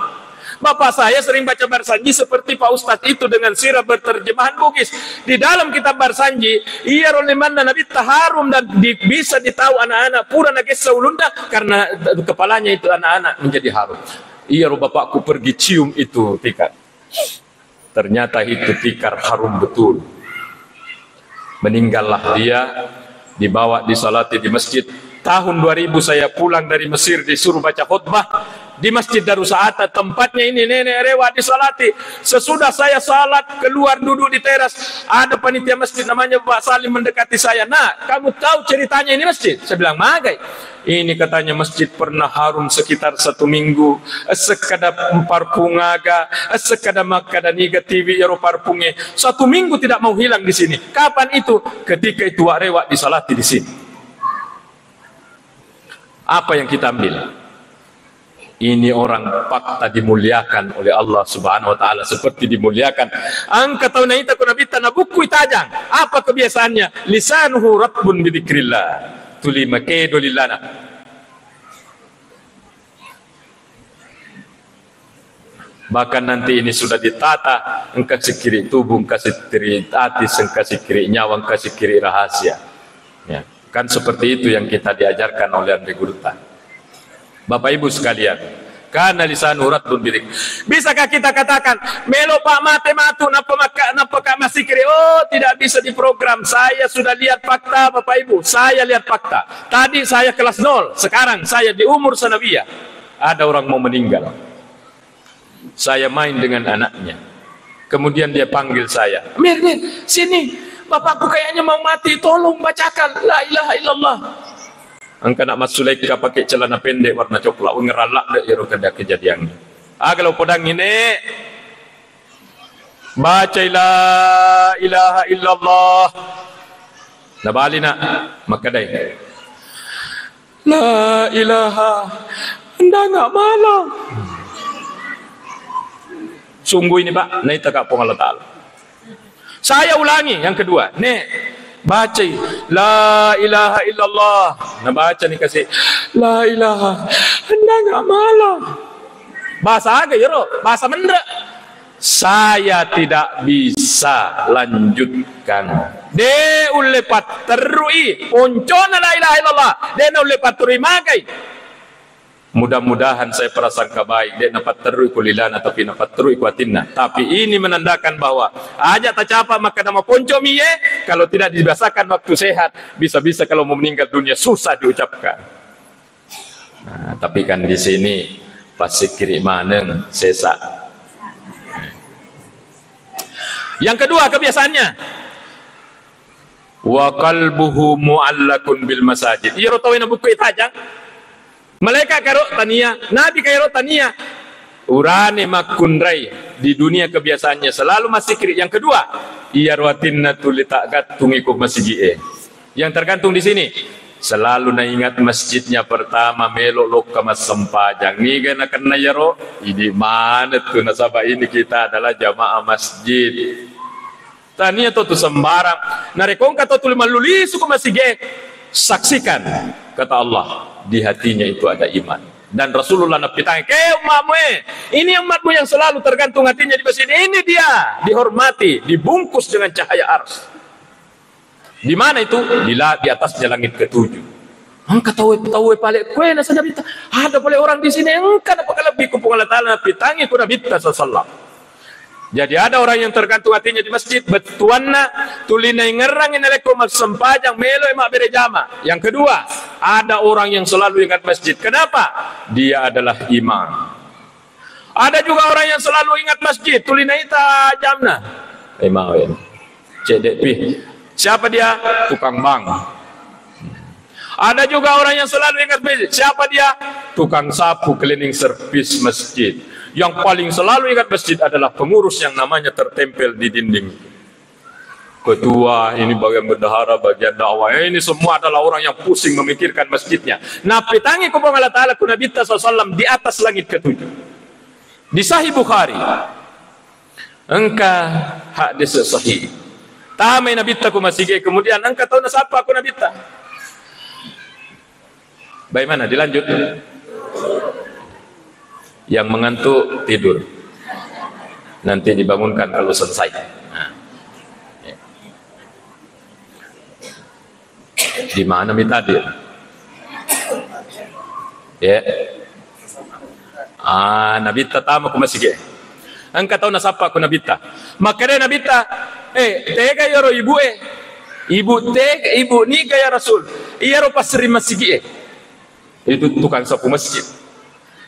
Bapak saya sering baca Barsanji seperti Pak Ustadz itu dengan sirah berterjemahan Bugis. Di dalam kitab Barsanji, ia rolimanda Nabi taharum dan bisa ditahu anak-anak pura nagis saulunda karena kepalanya itu anak-anak menjadi harum. Iya bapakku pergi cium itu tikar. Ternyata itu tikar harum betul. Meninggallah dia, dibawa disalati di masjid. Tahun 2000 saya pulang dari Mesir disuruh baca khutbah di Masjid Darussaata, tempatnya ini nenek rewa disalati. Sesudah saya salat keluar duduk di teras, ada panitia masjid namanya Pak Salim mendekati saya. Nah, kamu tahu ceritanya ini masjid? Saya bilang magai. Ini katanya masjid pernah harum sekitar 1 minggu. Sekada parpungaga, sekada makadaniga TV yaro parpunge. 1 minggu tidak mau hilang di sini. Kapan itu? Ketika itu rewa disalati di sini. Apa yang kita ambil? Ini orang fakta dimuliakan oleh Allah Subhanahu wa taala seperti dimuliakan. Angka tahun ini tak nabi tanah buku itajang. Apa kebiasaannya? Lisanuhu ratbun bidzikrillah. Tuli makedo lilana. Bahkan nanti ini sudah ditata, engkau kiri tubuh, engkau kiri hati, engkau kiri nyawa, engkau kiri rahasia. Ya. Kan seperti itu yang kita diajarkan oleh Andi Guruta. Bapak Ibu sekalian, Karena lisan urat pun bidik. Bisakah kita katakan, melo pak mate matu, napa kak masih kiri? Oh, tidak bisa diprogram. Saya sudah lihat fakta, Bapak Ibu. Saya lihat fakta. Tadi saya kelas 0, sekarang saya di umur sanawiyah. Ada orang mau meninggal. Saya main dengan anaknya. Kemudian dia panggil saya, Mir, sini, bapakku kayaknya mau mati, tolong bacakan la ilaha illallah. Angka nak Mas Sulaika pakai celana pendek warna coklat, ngeralak dak yaro kada kejadian. Kalau podang ini baca la ilaha illallah. Nabali nak makadai. La ilaha, anda enggak malah. Sungguh ini Pak, naik tak Allah Ta'ala. Saya ulangi yang kedua. Nek, baca la ilaha illallah. Nah baca nih kasih la ilaha. Anda enggak malah. Bahasa agak ya, bahasa mendra. Saya tidak bisa lanjutkan. De ule paterui poncona la ilaha illallah. De ule paterui makai. Mudah-mudahan saya prasangka baik. Dia dapat terui kulilana tapi dapat terui kuatinna. Tapi ini menandakan bahwa aja tak capa maka nama ponco miye. Kalau tidak dibiasakan waktu sehat, bisa-bisa kalau mau meninggal dunia susah diucapkan. Nah, tapi kan di sini pasti kiri maneng sesak. Yang kedua kebiasaannya, wa qalbuhu mu'allakun bil masajid. Iya rotawina buku itajang. Malaikat karo tania, Nabi karo tania. Urane makundrai di dunia kebiasaannya selalu masih kiri. Yang kedua, ia ruatinna tulitakat tungiku masjid. Yang tergantung di sini, selalu naingat masjidnya pertama melo loka mas sempajang. Niga nak kena yaro, ini mana tuh nasabah ini kita adalah jamaah masjid. Tania tu sembarang. Narekong kata tu lima luli suku masjid. Saksikan kata Allah, di hatinya itu ada iman. Dan Rasulullah napitang ke umatmu, ini umatmu yang selalu tergantung hatinya di masjid. Ini dia dihormati, dibungkus dengan cahaya ars. Di mana itu? Di atasnya langit ketujuh. Engkau tahu balik kue nasa Nabi. Ada boleh orang di sini engkau apakah lebih kupung Allah Taala napitangi ku Nabi sallallahu. Jadi ada orang yang tergantung hatinya di masjid, betuanna tulina ngerang ineleko sempajang melo emak berejama. Yang kedua, ada orang yang selalu ingat masjid. Kenapa? Dia adalah iman. Ada juga orang yang selalu ingat masjid, tulina ita jamna. Imawen. CDP. Siapa dia? Tukang bank. Ada juga orang yang selalu ingat masjid. Siapa dia? Tukang sapu cleaning service masjid. Yang paling selalu ingat masjid adalah pengurus yang namanya tertempel di dinding. Ketua, ini bagian bendahara, bagian dakwah. Ini semua adalah orang yang pusing memikirkan masjidnya. Nah, pitangi kubang Allah Ta'ala ku Nabi SAW di atas langit ketujuh. Di Sahih Bukhari. Engkau hadis sahih. Tamai Nabi ku masih kemudian engkau tahu nasapa aku Nabi ta. Bagaimana? Dilanjut. Yang mengantuk tidur, nanti dibangunkan kalau selesai. Nah. Di mana mitadir? Ya. Nabita tamu ku masih. Engkau tahu nasapa ku Nabita. Makanya Nabita, tega yoro ibu ibu tega ibu ni gaya Rasul. Iya ro pasri masih. Itu tukang sapu masjid.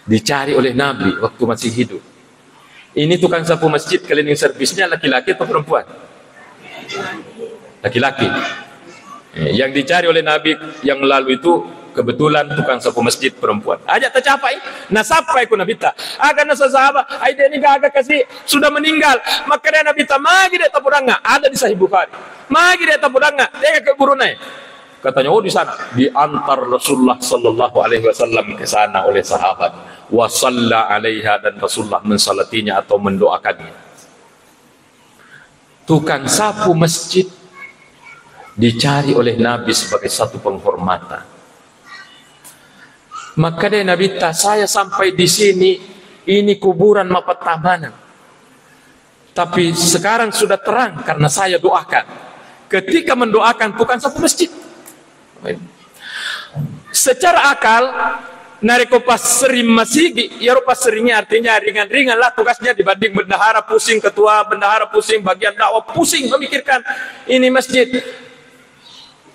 Dicari oleh Nabi waktu masih hidup. Ini tukang sapu masjid cleaning servisnya laki-laki atau perempuan? Laki-laki. Yang dicari oleh Nabi yang lalu itu kebetulan tukang sapu masjid perempuan. Ajak tercapai. Nah sampai ku Nabi ta. Agar nasa sahabat. Aida ini agak kasih sudah meninggal. Maka dia Nabi ta magi dia tapuranga. Ada di Sahih Bukhari. Magi dia tapuranga. Dia ke burunai. Katanya, oh di sana diantar Rasulullah Sallallahu Alaihi Wasallam ke sana oleh sahabat. Wasalla alaiha dan Rasulullah mensalatinya atau mendoakannya. Tukang sapu masjid dicari oleh Nabi sebagai satu penghormatan. Maka dia Nabi ta, saya sampai di sini, ini kuburan mapatamanan. Tapi sekarang sudah terang karena saya doakan. Ketika mendoakan tukang sapu masjid. Secara akal nareko pas sering masigi, ya pas seringnya artinya ringan-ringan lah tugasnya dibanding bendahara pusing, ketua bendahara pusing, bagian dakwah pusing memikirkan ini masjid.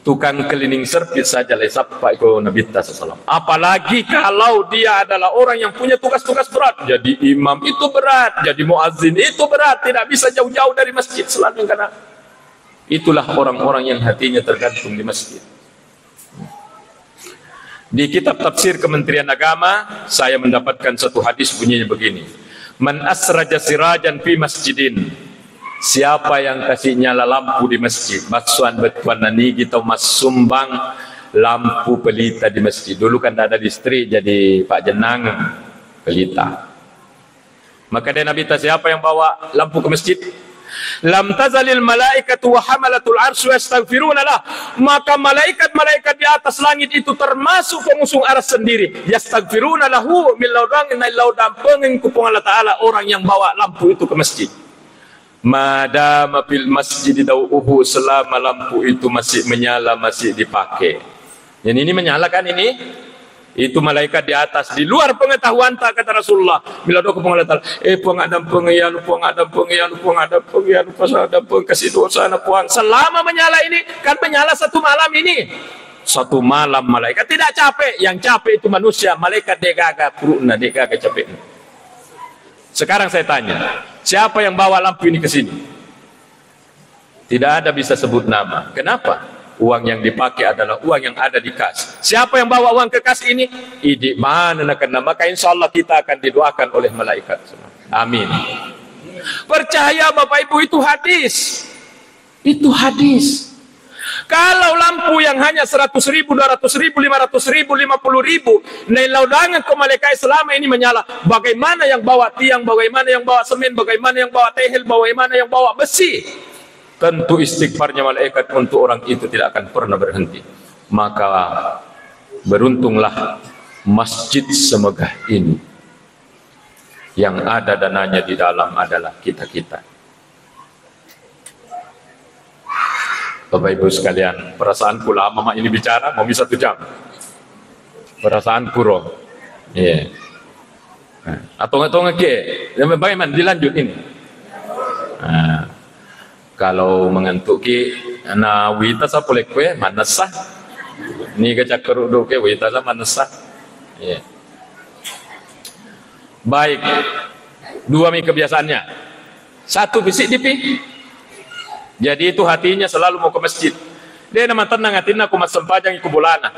Tukang cleaning service saja lesap Pak Iko Nabi SAW. Apalagi kalau dia adalah orang yang punya tugas-tugas berat. Jadi imam itu berat, jadi muazzin itu berat, tidak bisa jauh-jauh dari masjid selalu karena itulah orang-orang yang hatinya tergantung di masjid. Di kitab tafsir Kementerian Agama saya mendapatkan satu hadis bunyinya begini. Man asraja sirajan fi masjidin. Siapa yang kasih nyala lampu di masjid, maksuan betuan nani kita mas sumbang lampu pelita di masjid. Dulu kan ada listrik jadi Pak Jenang pelita. Maka dia Nabi siapa yang bawa lampu ke masjid? Lam tazalil malaikatu wa hamalatul arsy yastaghfiruna lah. Maka malaikat-malaikat di atas langit itu termasuk pengusung arsy sendiri. Yastaghfiruna lahu min laudang ila laudang pengingkupung Allah Taala orang yang bawa lampu itu ke masjid. Madama fil masjid dau'uhu selama lampu itu masih menyala, masih dipakai. Yang ini menyala kan ini? Itu malaikat di atas, di luar pengetahuan tak kata Rasulullah. Bila doa kepada Allah, pengadam pengian, pasadam pengkasih dosa anak puang. Selama menyala ini, kan menyala satu malam ini. Satu malam malaikat tidak capek, yang capek itu manusia. Malaikat degaga, puruna degaga capek. Sekarang saya tanya, siapa yang bawa lampu ini ke sini? Tidak ada bisa sebut nama. Kenapa? Uang yang dipakai adalah uang yang ada di kas. Siapa yang bawa uang ke kas ini? Idi mana nak nama? Maka insya Allah kita akan didoakan oleh malaikat. Amin. Percaya Bapak Ibu itu hadis. Itu hadis. Kalau lampu yang hanya 100.000, 200.000, 500.000, 50.000, nelaudangan ke malaikat selama ini menyala. Bagaimana yang bawa tiang, bagaimana yang bawa semen, bagaimana yang bawa tehel, bagaimana yang bawa besi? Tentu istighfarnya malaikat untuk orang itu tidak akan pernah berhenti. Maka beruntunglah masjid semegah ini. Yang ada dananya di dalam adalah kita-kita. Bapak Ibu sekalian, perasaanku lama mak ini bicara, mau bisa 1 jam. Perasaanku roh. Iya. Yeah. Atau ngeke, bagaimana dilanjut ini? Nah, kalau mengantuk ki, na wita sa boleh kue manasah. Ni kecak keruduk ke wita sa manasah. Iya. Yeah. Baik. 2 kebiasaannya. 1 bisik dipi. Jadi itu hatinya selalu mau ke masjid. Dia nama tenang hatinya aku mas sempajang iku bulana.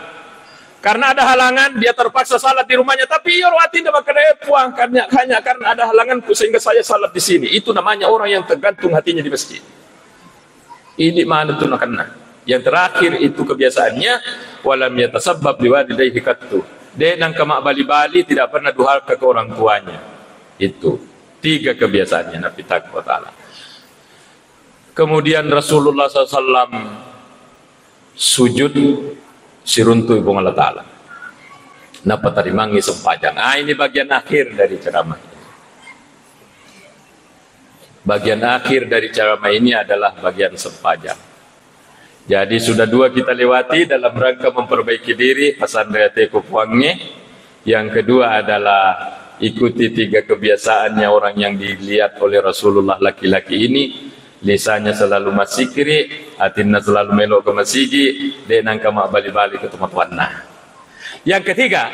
Karena ada halangan dia terpaksa salat di rumahnya. Tapi ya hatinya bakal puang hanya karena ada halanganku sehingga saya salat di sini. Itu namanya orang yang tergantung hatinya di masjid. Ini mana tuh nakana. Yang terakhir itu kebiasaannya walam yatasabbab liwalidayhi qattu. Dia nang kemak bali-bali tidak pernah durhaka ke orang tuanya. Itu 3 kebiasaannya Nabi Taqwa Ta'ala. Kemudian Rasulullah SAW sujud siruntu ibu Allah Ta'ala. Napa tarimangi sempajang. Ini bagian akhir dari ceramah. Bagian akhir dari ceramah ini adalah bagian sempajang. Jadi sudah 2 kita lewati dalam rangka memperbaiki diri. Pesan dari Kupuangnya. Yang kedua adalah ikuti 3 kebiasaannya orang yang dilihat oleh Rasulullah laki-laki ini. Lisannya selalu masikri, hatinya selalu melok ke masjid, dia nangka mak bali-bali ke tempat warna. Yang ketiga,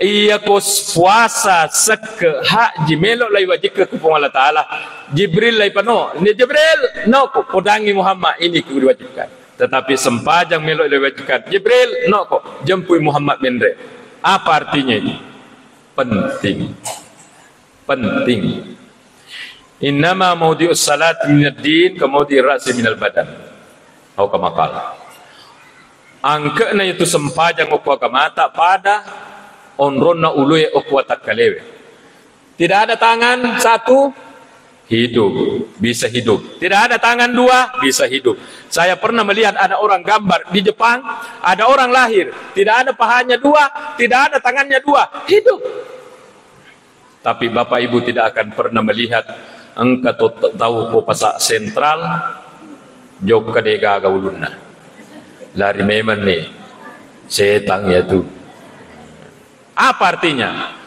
ia kos puasa seke hak jimelok lai wajib ke kupung Allah Ta'ala. Jibril lai pano, ni Jibril, no ko podangi Muhammad ini ku diwajibkan. Tetapi sempajang melok lai wajibkan. Jibril, no ko jempui Muhammad benre. Apa artinya ini? Penting. Penting. Innama maudi'us salat minad din ka maudi'ir ra'si minal badan. Atau kama qala. Angkena itu sempajang okwa kamata pada onronna uluye okwa takkalewe. Tidak ada tangan 1 hidup, bisa hidup. Tidak ada tangan 2 bisa hidup. Saya pernah melihat ada orang gambar di Jepang, ada orang lahir, tidak ada pahanya 2, tidak ada tangannya 2, hidup. Tapi Bapak Ibu tidak akan pernah melihat engkau tahu ko pasak sentral jok kadega gaulunna lari memang nih setang ya tu Apa artinya?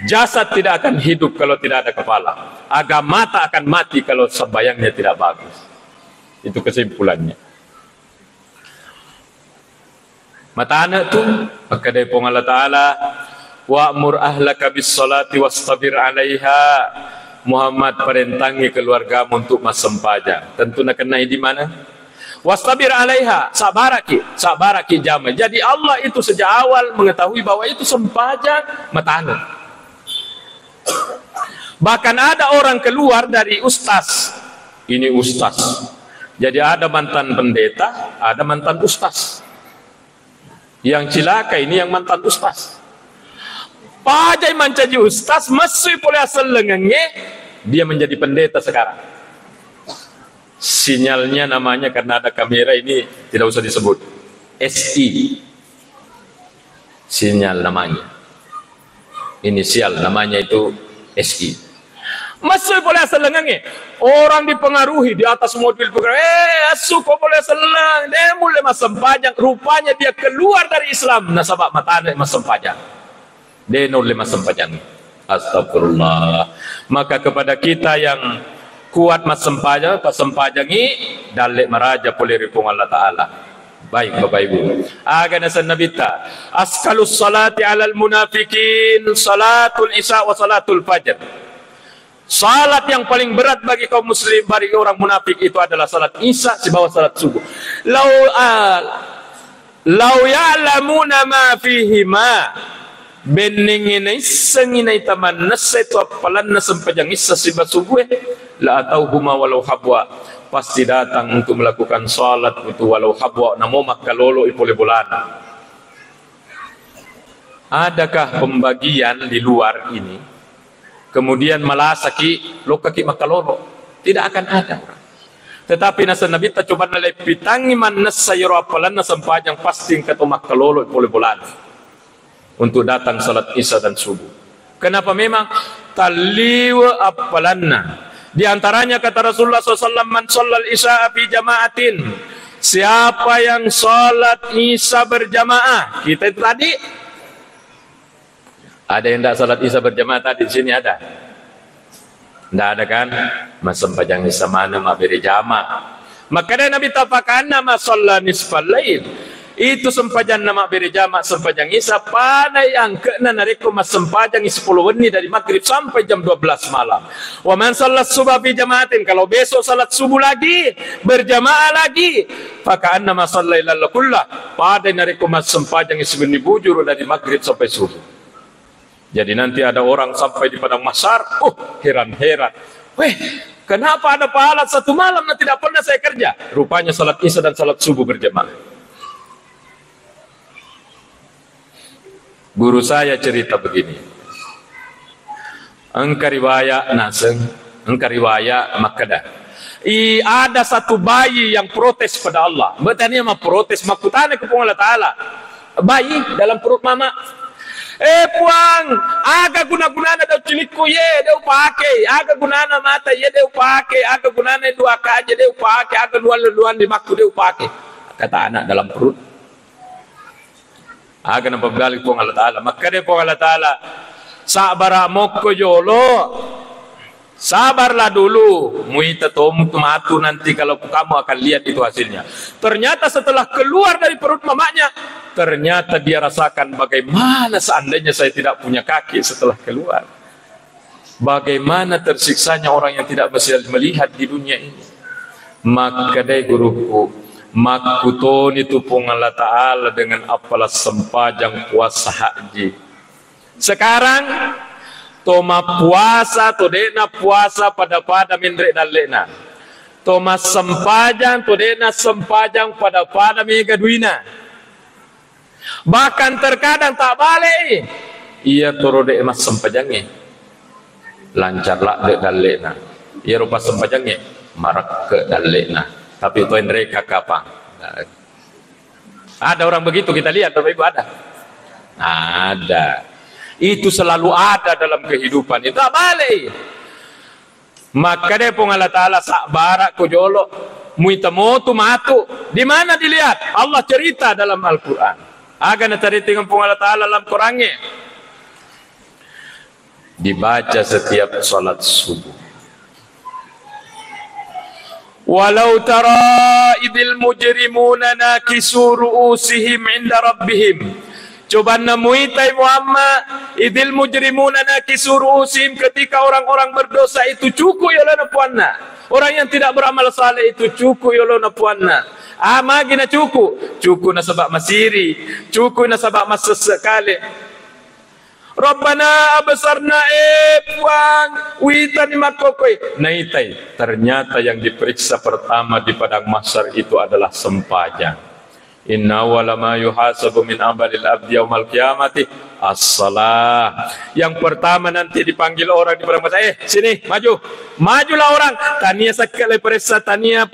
Jasad tidak akan hidup kalau tidak ada kepala. Agama tak akan mati kalau sembayangnya tidak bagus. Itu kesimpulannya. Mata anak tu, maka dari Allah Ta'ala, wa'mur ahlaka bis salati wastabir 'alaiha. Muhammad perintangi keluargamu untuk masempajang. Tentu nak kenai di mana? Wastabir 'alaiha, sabaraki jamal. Jadi Allah itu sejak awal mengetahui bahwa itu sempajang mata anak. Bahkan ada orang keluar dari ustaz. Ini ustaz. Jadi ada mantan pendeta, ada mantan ustaz. Yang cilaka ini yang mantan ustaz. Pajai mancaji ustaz, masih boleh asal lengenge, dia menjadi pendeta sekarang. Sinyalnya namanya karena ada kamera ini tidak usah disebut. SI. Sinyal namanya. Inisial namanya itu SI. Masih boleh selengenge. Orang dipengaruhi di atas mobil asu kok boleh seleng. Dia mulai masempajang. Rupanya dia keluar dari Islam. Nasabak matanya masempajang. Dia mulai masempajang. Astagfirullah. Maka kepada kita yang kuat masempajangi dalek maraja boleh ripung Allah Ta'ala. Baik Bapak Ibu, agak nasan nabita askalus salati alal munafikin salatul isya wa salatul fajr. Salat yang paling berat bagi kaum muslim, bagi orang munafik itu adalah salat isya di bawah salat subuh. Lau ya'lamuna ma fihima beninginai senginai taman nase tu apalan nasempajang isya si subuh la atauhuma walau habwa. Pasti datang untuk melakukan salat itu walau habwa namo makalolo ipole bolana. Adakah pembagian di luar ini kemudian malasaki lokaki makalolo? Tidak akan ada. Tetapi nasa nabi ta coba nalai pitangi man nasayro apalan nasempajang pasti katu makalolo ipole bolana untuk datang salat isya dan subuh. Kenapa? Memang taliwa apalanna. Di antaranya kata Rasulullah SAW, man shallal isya fi jama'atin. Siapa yang salat isya berjamaah? Kita itu tadi ada yang tidak salat isya berjamaah tadi di sini ada? Tidak ada kan? Masempajang isya mana mak beri jamaah. Maka ada Nabi tafakan nama shalla nisfal lail. Itu sempajang nama beri jamaah sempajang isya pada yang kena nariku mas sempajang 10 menit dari maghrib sampai jam 12 malam. Wa man salat subuh fi jamaatin, kalau besok salat subuh lagi berjamaah lagi, maka anna ma sallailal kullah pada nariku mas sempajang 10 bujur dari maghrib sampai subuh. Jadi nanti ada orang sampai di padang mahsyar, heran-heran. Kenapa ada pahala satu malam dan tidak pernah saya kerja? Rupanya salat isya dan salat subuh berjamaah. Guru saya cerita begini. Engkar riwayat naseng, engkar riwayat makadah. Ada satu bayi yang protes pada Allah. Bertanya mah protes makutane kepada Allah Ta'ala. Bayi dalam perut mama. Puang, aga guna-gunana daw cilikku ye, daw pakai. Aga gunana mata ye, daw pakai. Aga gunana dua kaje, daw pakai. Aga luan-luan di makku, daw pakai. Kata anak dalam perut. Aga nampak balik pun Allah Ta'ala. Maka dia pun Allah Ta'ala, sabar mokko jolo, sabarlah dulu, muita tomu matu nanti kalau kamu akan lihat itu hasilnya. Ternyata setelah keluar dari perut mamanya, ternyata dia rasakan bagaimana seandainya saya tidak punya kaki setelah keluar. Bagaimana tersiksanya orang yang tidak bisa melihat di dunia ini. Maka dia guruku, makuton itu pun Allah Ta'ala dengan apalah sempajang puasa haji. Sekarang toma puasa todena puasa pada mindrek dalena. Toma sempajang todena sempajang pada megaduina. Bahkan terkadang tak balik. Ia turun dek mas sempajangnya. Lancarlah dek dalena. Ia rupa sempajangnya marak ke dalena. Tapi itu mereka kapan? Ada orang begitu kita lihat, Bapak Ibu ada. Ada. Itu selalu ada dalam kehidupan. Itu balik. Maka dia pun Allah Ta'ala sakbarak kujolo. Muita motu matu. Di mana dilihat? Allah cerita dalam Al-Quran. Aga na tadi tinggal pung Allah Ta'ala dalam Qurannya. Dibaca setiap salat subuh. Walau tara idil mujrimuna nakisu ru'usihim inda rabbihim. Coba namuitai Muhammad, idil mujrimuna nakisu ru'usihim, ketika orang-orang berdosa itu cukup ya lana puanna. Orang yang tidak beramal saleh itu cukup ya lana puanna. Magi na cukup na sebab masiri, cukup na sebab mas sesekali. Rabbana abasarna puang witani makokoi. Naitai, ternyata yang diperiksa pertama di padang mahsyar itu adalah sempajang. Inna awwala ma yuhasabu min amalil abdi yaumal qiyamati as-salah. Yang pertama nanti dipanggil orang di padang mahsyar, sini maju. Majulah orang. Tania zakat le periksa, tania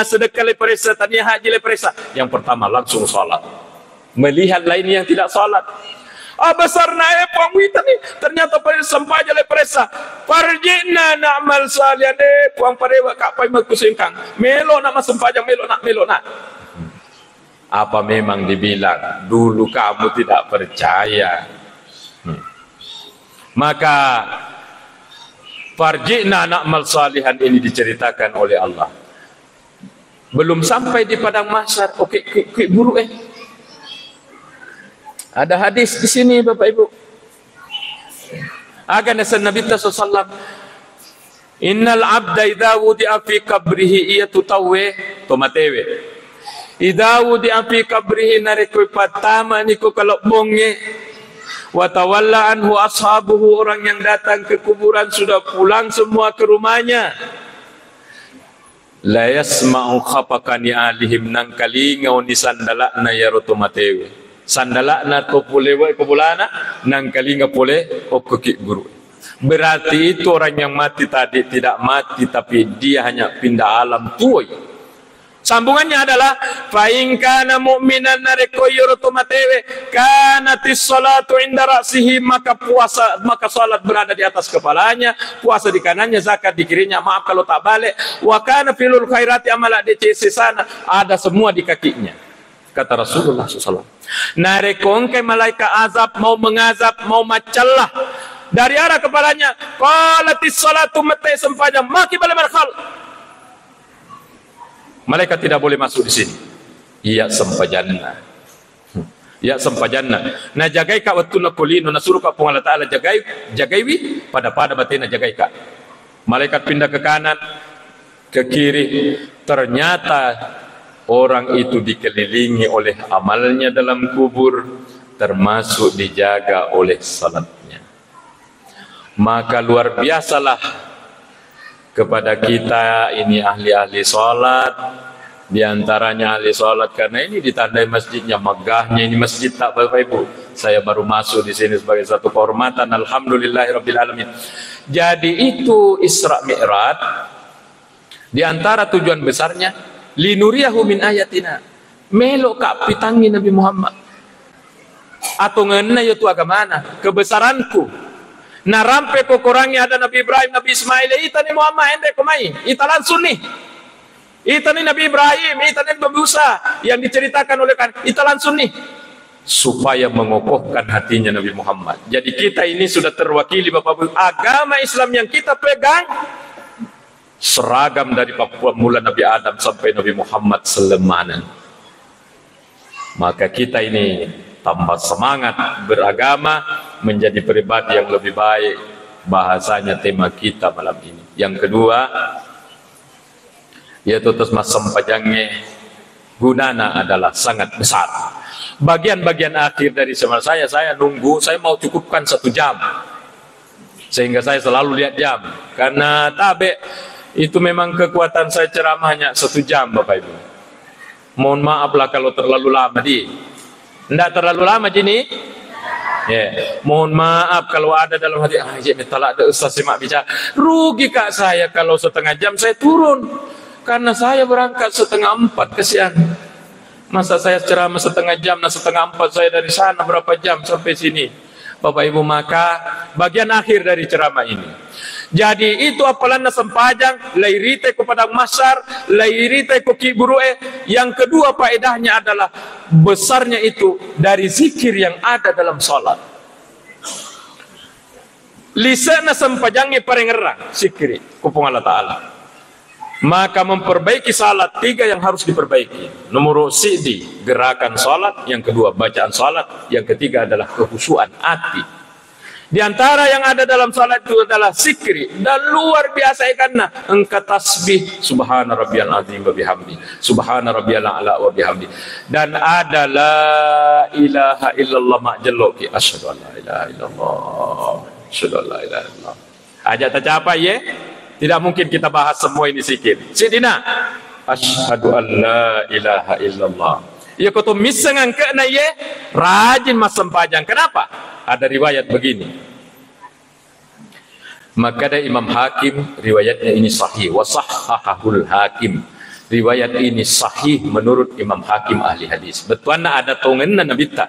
sedekah le periksa, tania haji le periksa. Yang pertama langsung salat. Melihat lain yang tidak salat. Abasarna puangwitan ni ternyata sempaja le periksa. Farjina na'mal salihan puang parewa kapai makusingkang. Melo nak sempajang melo nak. Apa memang dibilang dulu kamu tidak percaya? Maka farji'na na'mal salihan ini diceritakan oleh Allah. Belum sampai di padang mahsyar, oke, buru Ada hadis di sini Bapak Ibu. Agan Nabi sallallahu Innal abda idza wudi'a fi qabrihi iyatutawe tomatewe. Idza wudi'a fi qabrihi narikoi patama niku kalau bonge wa tawalla anhu ashabuhu, orang yang datang ke kuburan sudah pulang semua ke rumahnya. La yasma'u khafaqani alihim nang kalingau ni sandalakna ya rotomatewe. Sandalakna to pulewa kubulana nang kalinga pole okki guru. Berarti itu orang yang mati tadi tidak mati, tapi dia hanya pindah alam tuoi. Sambungannya adalah fa in kana mu'minan narikoyoro matewe kanatis salatu inda ra'sihi, maka salat berada di atas kepalanya, puasa di kanannya, zakat di kirinya, maaf kalau tak balik, wa kana filul khairati amala di sisi sana, ada semua di kakinya. Kata Rasulullah SAW. Narekongke malaikat azab mau mengazab, mau macalah dari arah kepalanya. Qalatis salatu mate sempajang maki bala markhal. Malaikat tidak boleh masuk di sini. Iya sempajanna. Ya sempajanna. Na jagai ka watuna kulino na suruh ka pung Allah Ta'ala jagaiwi pada batina jagai ka. Malaikat pindah ke kanan, ke kiri. Ternyata orang itu dikelilingi oleh amalnya dalam kubur, termasuk dijaga oleh salatnya. Maka luar biasalah kepada kita ini ahli-ahli salat, diantaranya ahli salat, karena ini ditandai masjidnya, megahnya ini masjid tak Bapak Ibu. Saya baru masuk di sini sebagai satu kehormatan, alhamdulillahirabbil alamin. Jadi itu Isra Mi'raj, diantara tujuan besarnya linuriyahu min ayatina, melok kak pitangi Nabi Muhammad atau ngena yaitu agamana kebesaranku. Nah rampe kokorangnya ada Nabi Ibrahim, Nabi Ismail, itani Muhammad ende komai, ita langsung nih. Itani Nabi Ibrahim, itani Nabi Musa yang diceritakan oleh kan, ita langsung nih. Supaya mengokohkan hatinya Nabi Muhammad. Jadi kita ini sudah terwakili Bapak-Bapak, agama Islam yang kita pegang seragam dari Papua mula Nabi Adam sampai Nabi Muhammad selemanan. Maka kita ini tambah semangat beragama, menjadi pribadi yang lebih baik. Bahasanya tema kita malam ini. Yang kedua, yaitu mas sempajangnya gunana adalah sangat besar. Bagian-bagian akhir dari seminar saya nunggu, saya mau cukupkan 1 jam. Sehingga saya selalu lihat jam. Karena tabe itu memang kekuatan saya ceramahnya 1 jam Bapak Ibu. Mohon maaflah kalau terlalu lama tidak terlalu lama gini. Mohon maaf kalau ada dalam hati talak ada ustaz simak bicara. Rugi kak saya kalau setengah jam saya turun. Karena saya berangkat 3:30 kesian. Masa saya ceramah 1/2 jam, nah 3:30 saya dari sana berapa jam sampai sini. Bapak Ibu, maka bagian akhir dari ceramah ini Jadi itu apalana sempajang, lairite ko padang masar, lairite ko kiburue. Yang kedua faedahnya adalah besarnya itu dari zikir yang ada dalam salat. Lisana sempajangnya parengerang zikri kupung Allah Ta'ala. Maka memperbaiki salat 3 yang harus diperbaiki. Nomor sidi gerakan salat, yang kedua bacaan salat, yang ketiga adalah kehusuan hati. Di antara yang ada dalam salat itu adalah zikri, dan luar biasa karena engkau tasbih subhana rabbiyal azim wa bihamdi, subhana rabbiyal a'la wa bihamdi, dan ada la ilaha illallah ma'jalloki asyhadu an la ilaha illallah, asyhadu an la ilaha illallah. Aja tercapai ya. Tidak mungkin kita bahas semua ini zikir. Sidina asyhadu an la ilaha illallah. Ya kau misangan ke na ye rajin masam pajang. Kenapa? Ada riwayat begini. Maka ada Imam Hakim, riwayatnya ini sahih, wa sahhahul Hakim. Riwayat ini sahih menurut Imam Hakim ahli hadis. Betuan ada tongenna Nabi ta.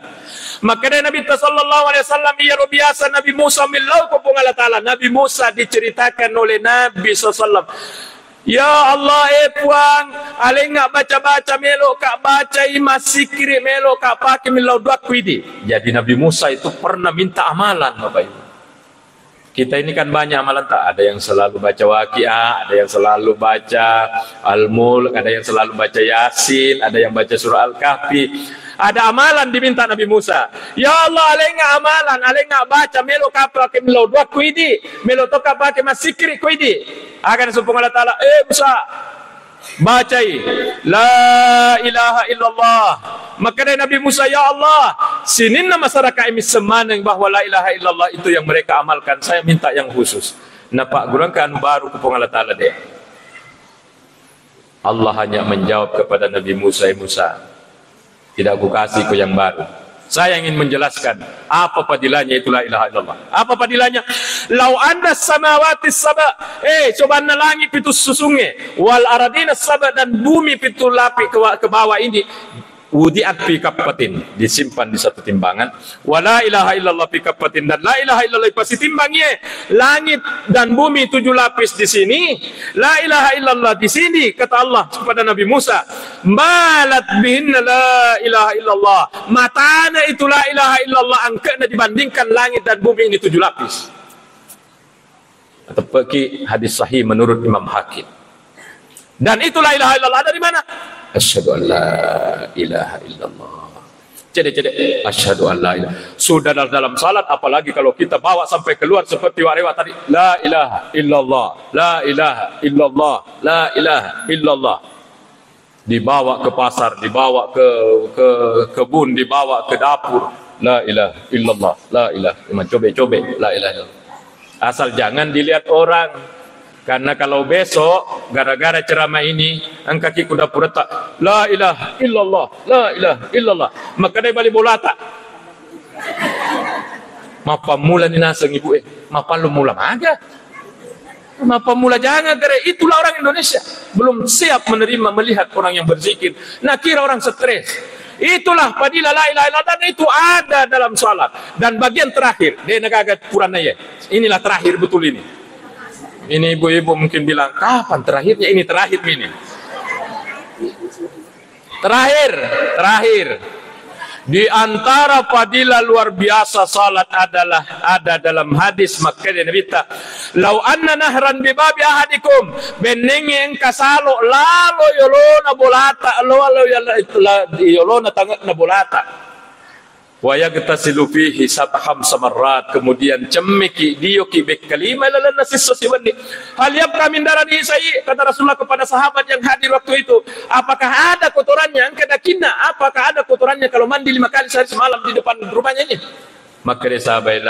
Maka ada Nabi sallallahu alaihi wasallam ya biasa Nabi Musa millau ko Allah Taala. Nabi Musa diceritakan oleh Nabi sallallahu. Ya Allah puang, aleng ngak baca-baca melo kak baca ima sikri melo kak pakai milau dua kuidi. Jadi Nabi Musa itu pernah minta amalan Bapak Ibu. Kita ini kan banyak amalan tak, ada yang selalu baca Waqiah, ada yang selalu baca Al-Mulk, ada yang selalu baca Yasin, ada yang baca surah Al-Kahfi. Ada amalan diminta Nabi Musa. Ya Allah, aleng ngak amalan, aleng ngak baca melo kak pakai milau dua kuidi, melo to kak pakai masikri kuidi. Akan supaya Allah Ta'ala, Musa, bacai la ilaha illallah. Maka dari Nabi Musa, ya Allah, sinin masyarakat ini semanang bahwa la ilaha illallah itu yang mereka amalkan. Saya minta yang khusus. Nampak gurang kan baru kupung Allah Ta'ala deh. Allah hanya menjawab kepada Nabi Musa, Musa, tidak aku kasih ku yang baru. Saya ingin menjelaskan apa padilanya itu la ilaha illallah. Apa padilanya? Lau anna samawati saba, coba langit itu susungnya, wal aradina saba, dan bumi itu lapi ke bawah ini, wudiat fi kafatin, disimpan di satu timbangan, wala ilaha illallah fi kafatin, dan la ilaha illallah pasti timbangnya. Langit dan bumi 7 lapis di sini, la ilaha illallah di sini, kata Allah kepada Nabi Musa, malat bihinna la ilaha illallah, matanya itu la ilaha illallah angkatnya dibandingkan langit dan bumi ini 7 lapis. Atau pergi hadis sahih menurut Imam Hakim. Dan itu la ilaha illallah dari mana? Asyhadu an la ilaha illallah. Cede asyhadu an la ilaha. Sudah dalam salat, apalagi kalau kita bawa sampai keluar seperti warewat tadi, la ilaha illallah, la ilaha illallah, la ilaha illallah. Dibawa ke pasar, dibawa ke kebun, dibawa ke dapur, la ilaha illallah, la ilaha. Coba la ilaha illallah. Asal jangan dilihat orang. Karena kalau besok gara-gara ceramah ini angka ku dapur tak la ilaha illallah, la ilaha illallah, maka dia balik bola tak. Mapa mula ni nasang ibu mapa lu mula maga. Mapa mula jangan gara, itulah orang Indonesia belum siap menerima melihat orang yang berzikir. Nah kira orang stres. Itulah fadilah la ilaha illallah, dan itu ada dalam salat. Dan bagian terakhir dia negara purana ya. Inilah terakhir betul ini. Ini ibu-ibu mungkin bilang, kapan terakhirnya? Ini terakhir ini. Terakhir. Di antara fadilah luar biasa salat adalah ada dalam hadis Makkah Nabi ta, "Lau anna nahran bi babi ahadikum benenge kasalo lalo yolona bolata lalo yolona tangakna bolata." Wa yagtasilu fihi sab'am samarrat, kemudian cemeki diyoki bek kalima lalan nasis sosiwani hal yabqa min darani sai, kata Rasulullah kepada sahabat yang hadir waktu itu, apakah ada kotorannya angkadakinna, apakah ada kotorannya kalau mandi 5 kali sehari semalam di depan rumahnya ini? Maka dia sahabat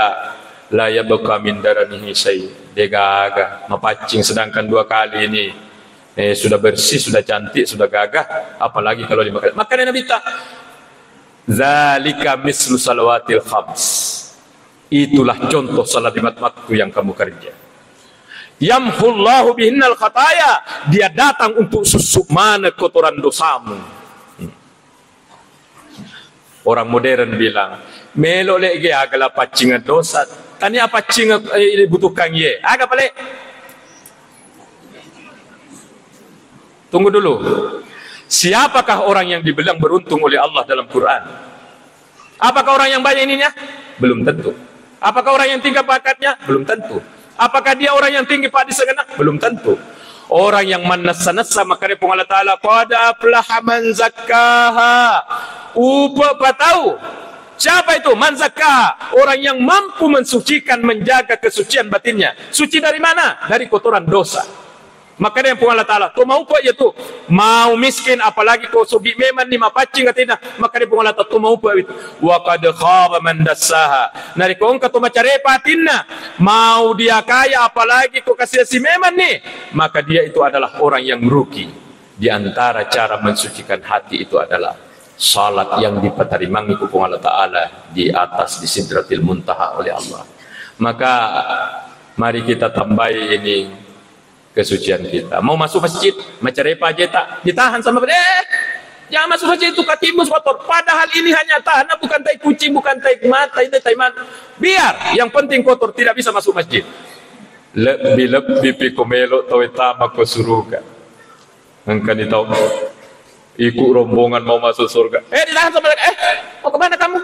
la yabqa min darani sai, degaga mapacing, sedangkan 2 kali ini sudah bersih, sudah cantik, sudah gagah, apalagi kalau 5 kali. Maka Nabi ta, zalika mislu salawatil khams, itulah contoh salat 5 waktu yang kamu kerja. Yamhullahu bihinnal khataya, dia datang untuk susuk mana kotoran dosamu. Orang modern bilang melo lege agala pacingan dosa, Tani apa cing butuhkan ye. Agak balik. Tunggu dulu. Siapakah orang yang dibilang beruntung oleh Allah dalam Quran? Apakah orang yang banyak ininya? Belum tentu. Apakah orang yang tinggi pakatnya? Belum tentu. Apakah dia orang yang tinggi pak di segenap? Belum tentu. Orang yang manasa-nasa maka dia Allah Ta'ala qad aflaha man zakkaha. Apa tahu? Siapa itu? Man zakkaha. Orang yang mampu mensucikan, menjaga kesucian batinnya. Suci dari mana? Dari kotoran dosa. Maka dia yang Allah Ta'ala tu mau apa ya tu? Mau miskin apalagi kau subi memang ni mapacing katina. Maka dia Allah Ta'ala tu mau apa itu? Wa qad khaba man dassaha. Nari kau engkau tu macare patinna. Mau dia kaya apalagi kau kasih si memang ni. Maka dia itu adalah orang yang merugi. Di antara cara mensucikan hati itu adalah salat yang dipatarimangi ku Allah Ta'ala di atas di Sidratil Muntaha oleh Allah. Maka mari kita tambahi ini kesucian kita. Mau masuk masjid, macarepa aja tak ditahan sama jangan masuk masjid itu katimus kotor. Padahal ini hanya tahan, bukan tai kucing, bukan tai mata, itu tai mata. Biar yang penting kotor, tidak bisa masuk masjid. Lebih pikomelo tawetama ko suruga. Engkau tahu ikut rombongan mau masuk surga. Ditahan sama mau kemana kamu?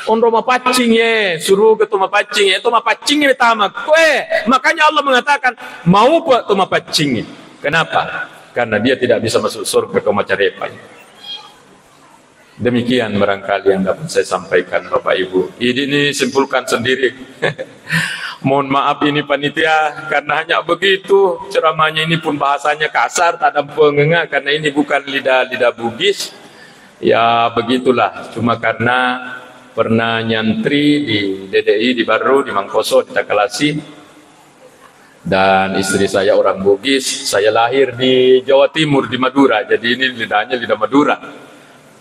On Roma pacing ye, suruh ke tuma pacing ye, tuma pacing ye tamak. Makanya Allah mengatakan mau buat tuma pacing ye. Kenapa? Karena dia tidak bisa masuk surga ke macarepa. Demikian barangkali yang dapat saya sampaikan Bapak Ibu. Ini simpulkan sendiri. Mohon maaf ini panitia karena hanya begitu ceramahnya ini pun bahasanya kasar, tak ada pengengah karena ini bukan lidah Bugis. Ya begitulah, cuma karena pernah nyantri di DDI di Baru, di Mangkoso, di Takalasi, dan istri saya orang Bugis. Saya lahir di Jawa Timur, di Madura, jadi ini lidahnya lidah Madura.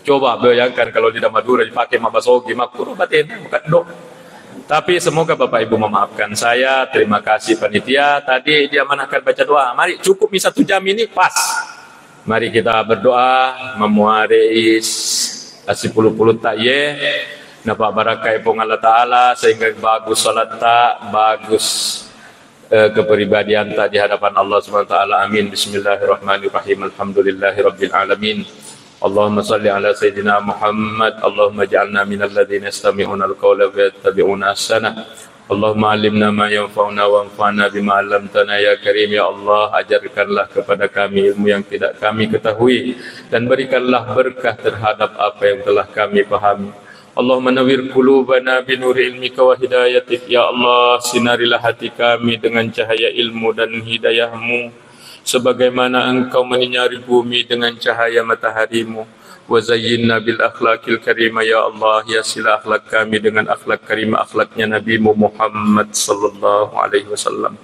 Coba bayangkan kalau lidah Madura dipakai mabasogi, makuru batin, bukan dok. Tapi semoga Bapak Ibu memaafkan saya. Terima kasih panitia. Tadi dia manahkan baca doa. Mari cukup nih 1 jam ini pas. Mari kita berdoa memuari asipulu-pulu tak ye. Napa barakai pong Allah Ta'ala sehingga bagus salat tak, bagus kepribadian tak di hadapan Allah SWT. Amin. Bismillahirrahmanirrahim. Alhamdulillahirabbil alamin. Allahumma salli ala sayyidina Muhammad. Allahumma ja'alna minal ladzina yastami'una al-qawla wa yattabi'una ahsanah. Allahumma alimna ma yanfa'una wa anfa'na bima 'allamtana ya Karim. Ya Allah, ajarkanlah kepada kami ilmu yang tidak kami ketahui dan berikanlah berkah terhadap apa yang telah kami pahami. Allahumma nawwir qulubana bi nuri ilmika wa hidayatik. Ya Allah, sinarilah hati kami dengan cahaya ilmu dan hidayahmu, sebagaimana engkau menyinari bumi dengan cahaya mataharimu. Wa zayyinna bil akhlaqil karimah. Ya Allah, hiasilah akhlak kami dengan akhlak karimah, akhlaknya Nabi Muhammad sallallahu alaihi wasallam.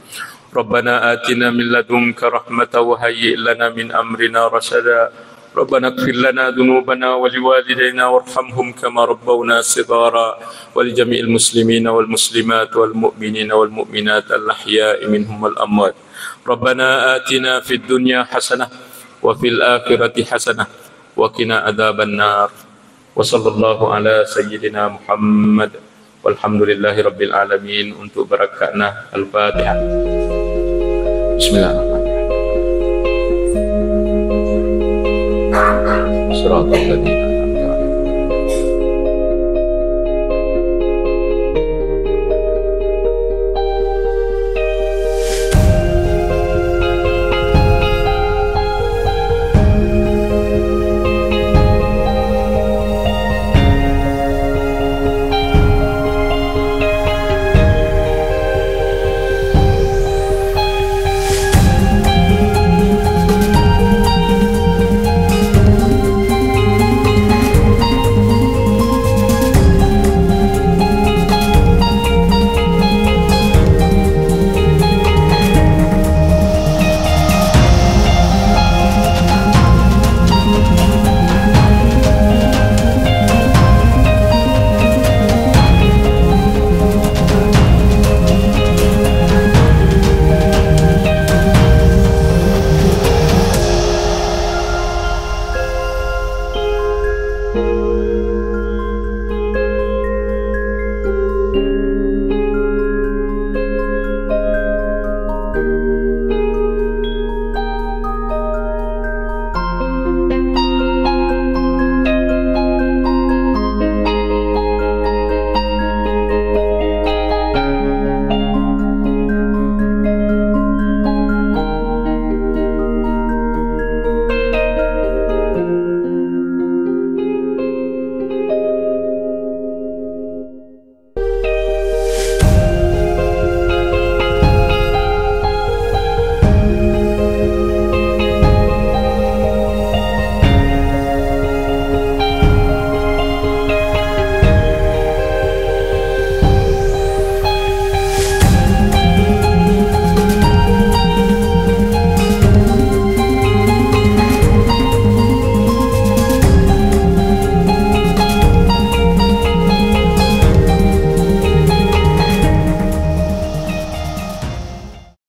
Rabbana atina min ladunka rahmatan wa hayyi' lana min amrina rashada. Rabbana ighfir lana dhunubana wa liwalidayna warhamhum kama rabbawna shighara wa li jami'il muslimina wal muslimat wal mu'minina wal mu'minat al ahya'i minhum wal amwat. Rabbana atina fid dunya hasanah wa fil akhirati hasanah wa qina adzaban nar. Wa sallallahu ala sayyidina Muhammad walhamdulillahi rabbil alamin. Untuk barakatna Al-Fatihah. Bismillahirrahmanirrahim. Suratul Ladina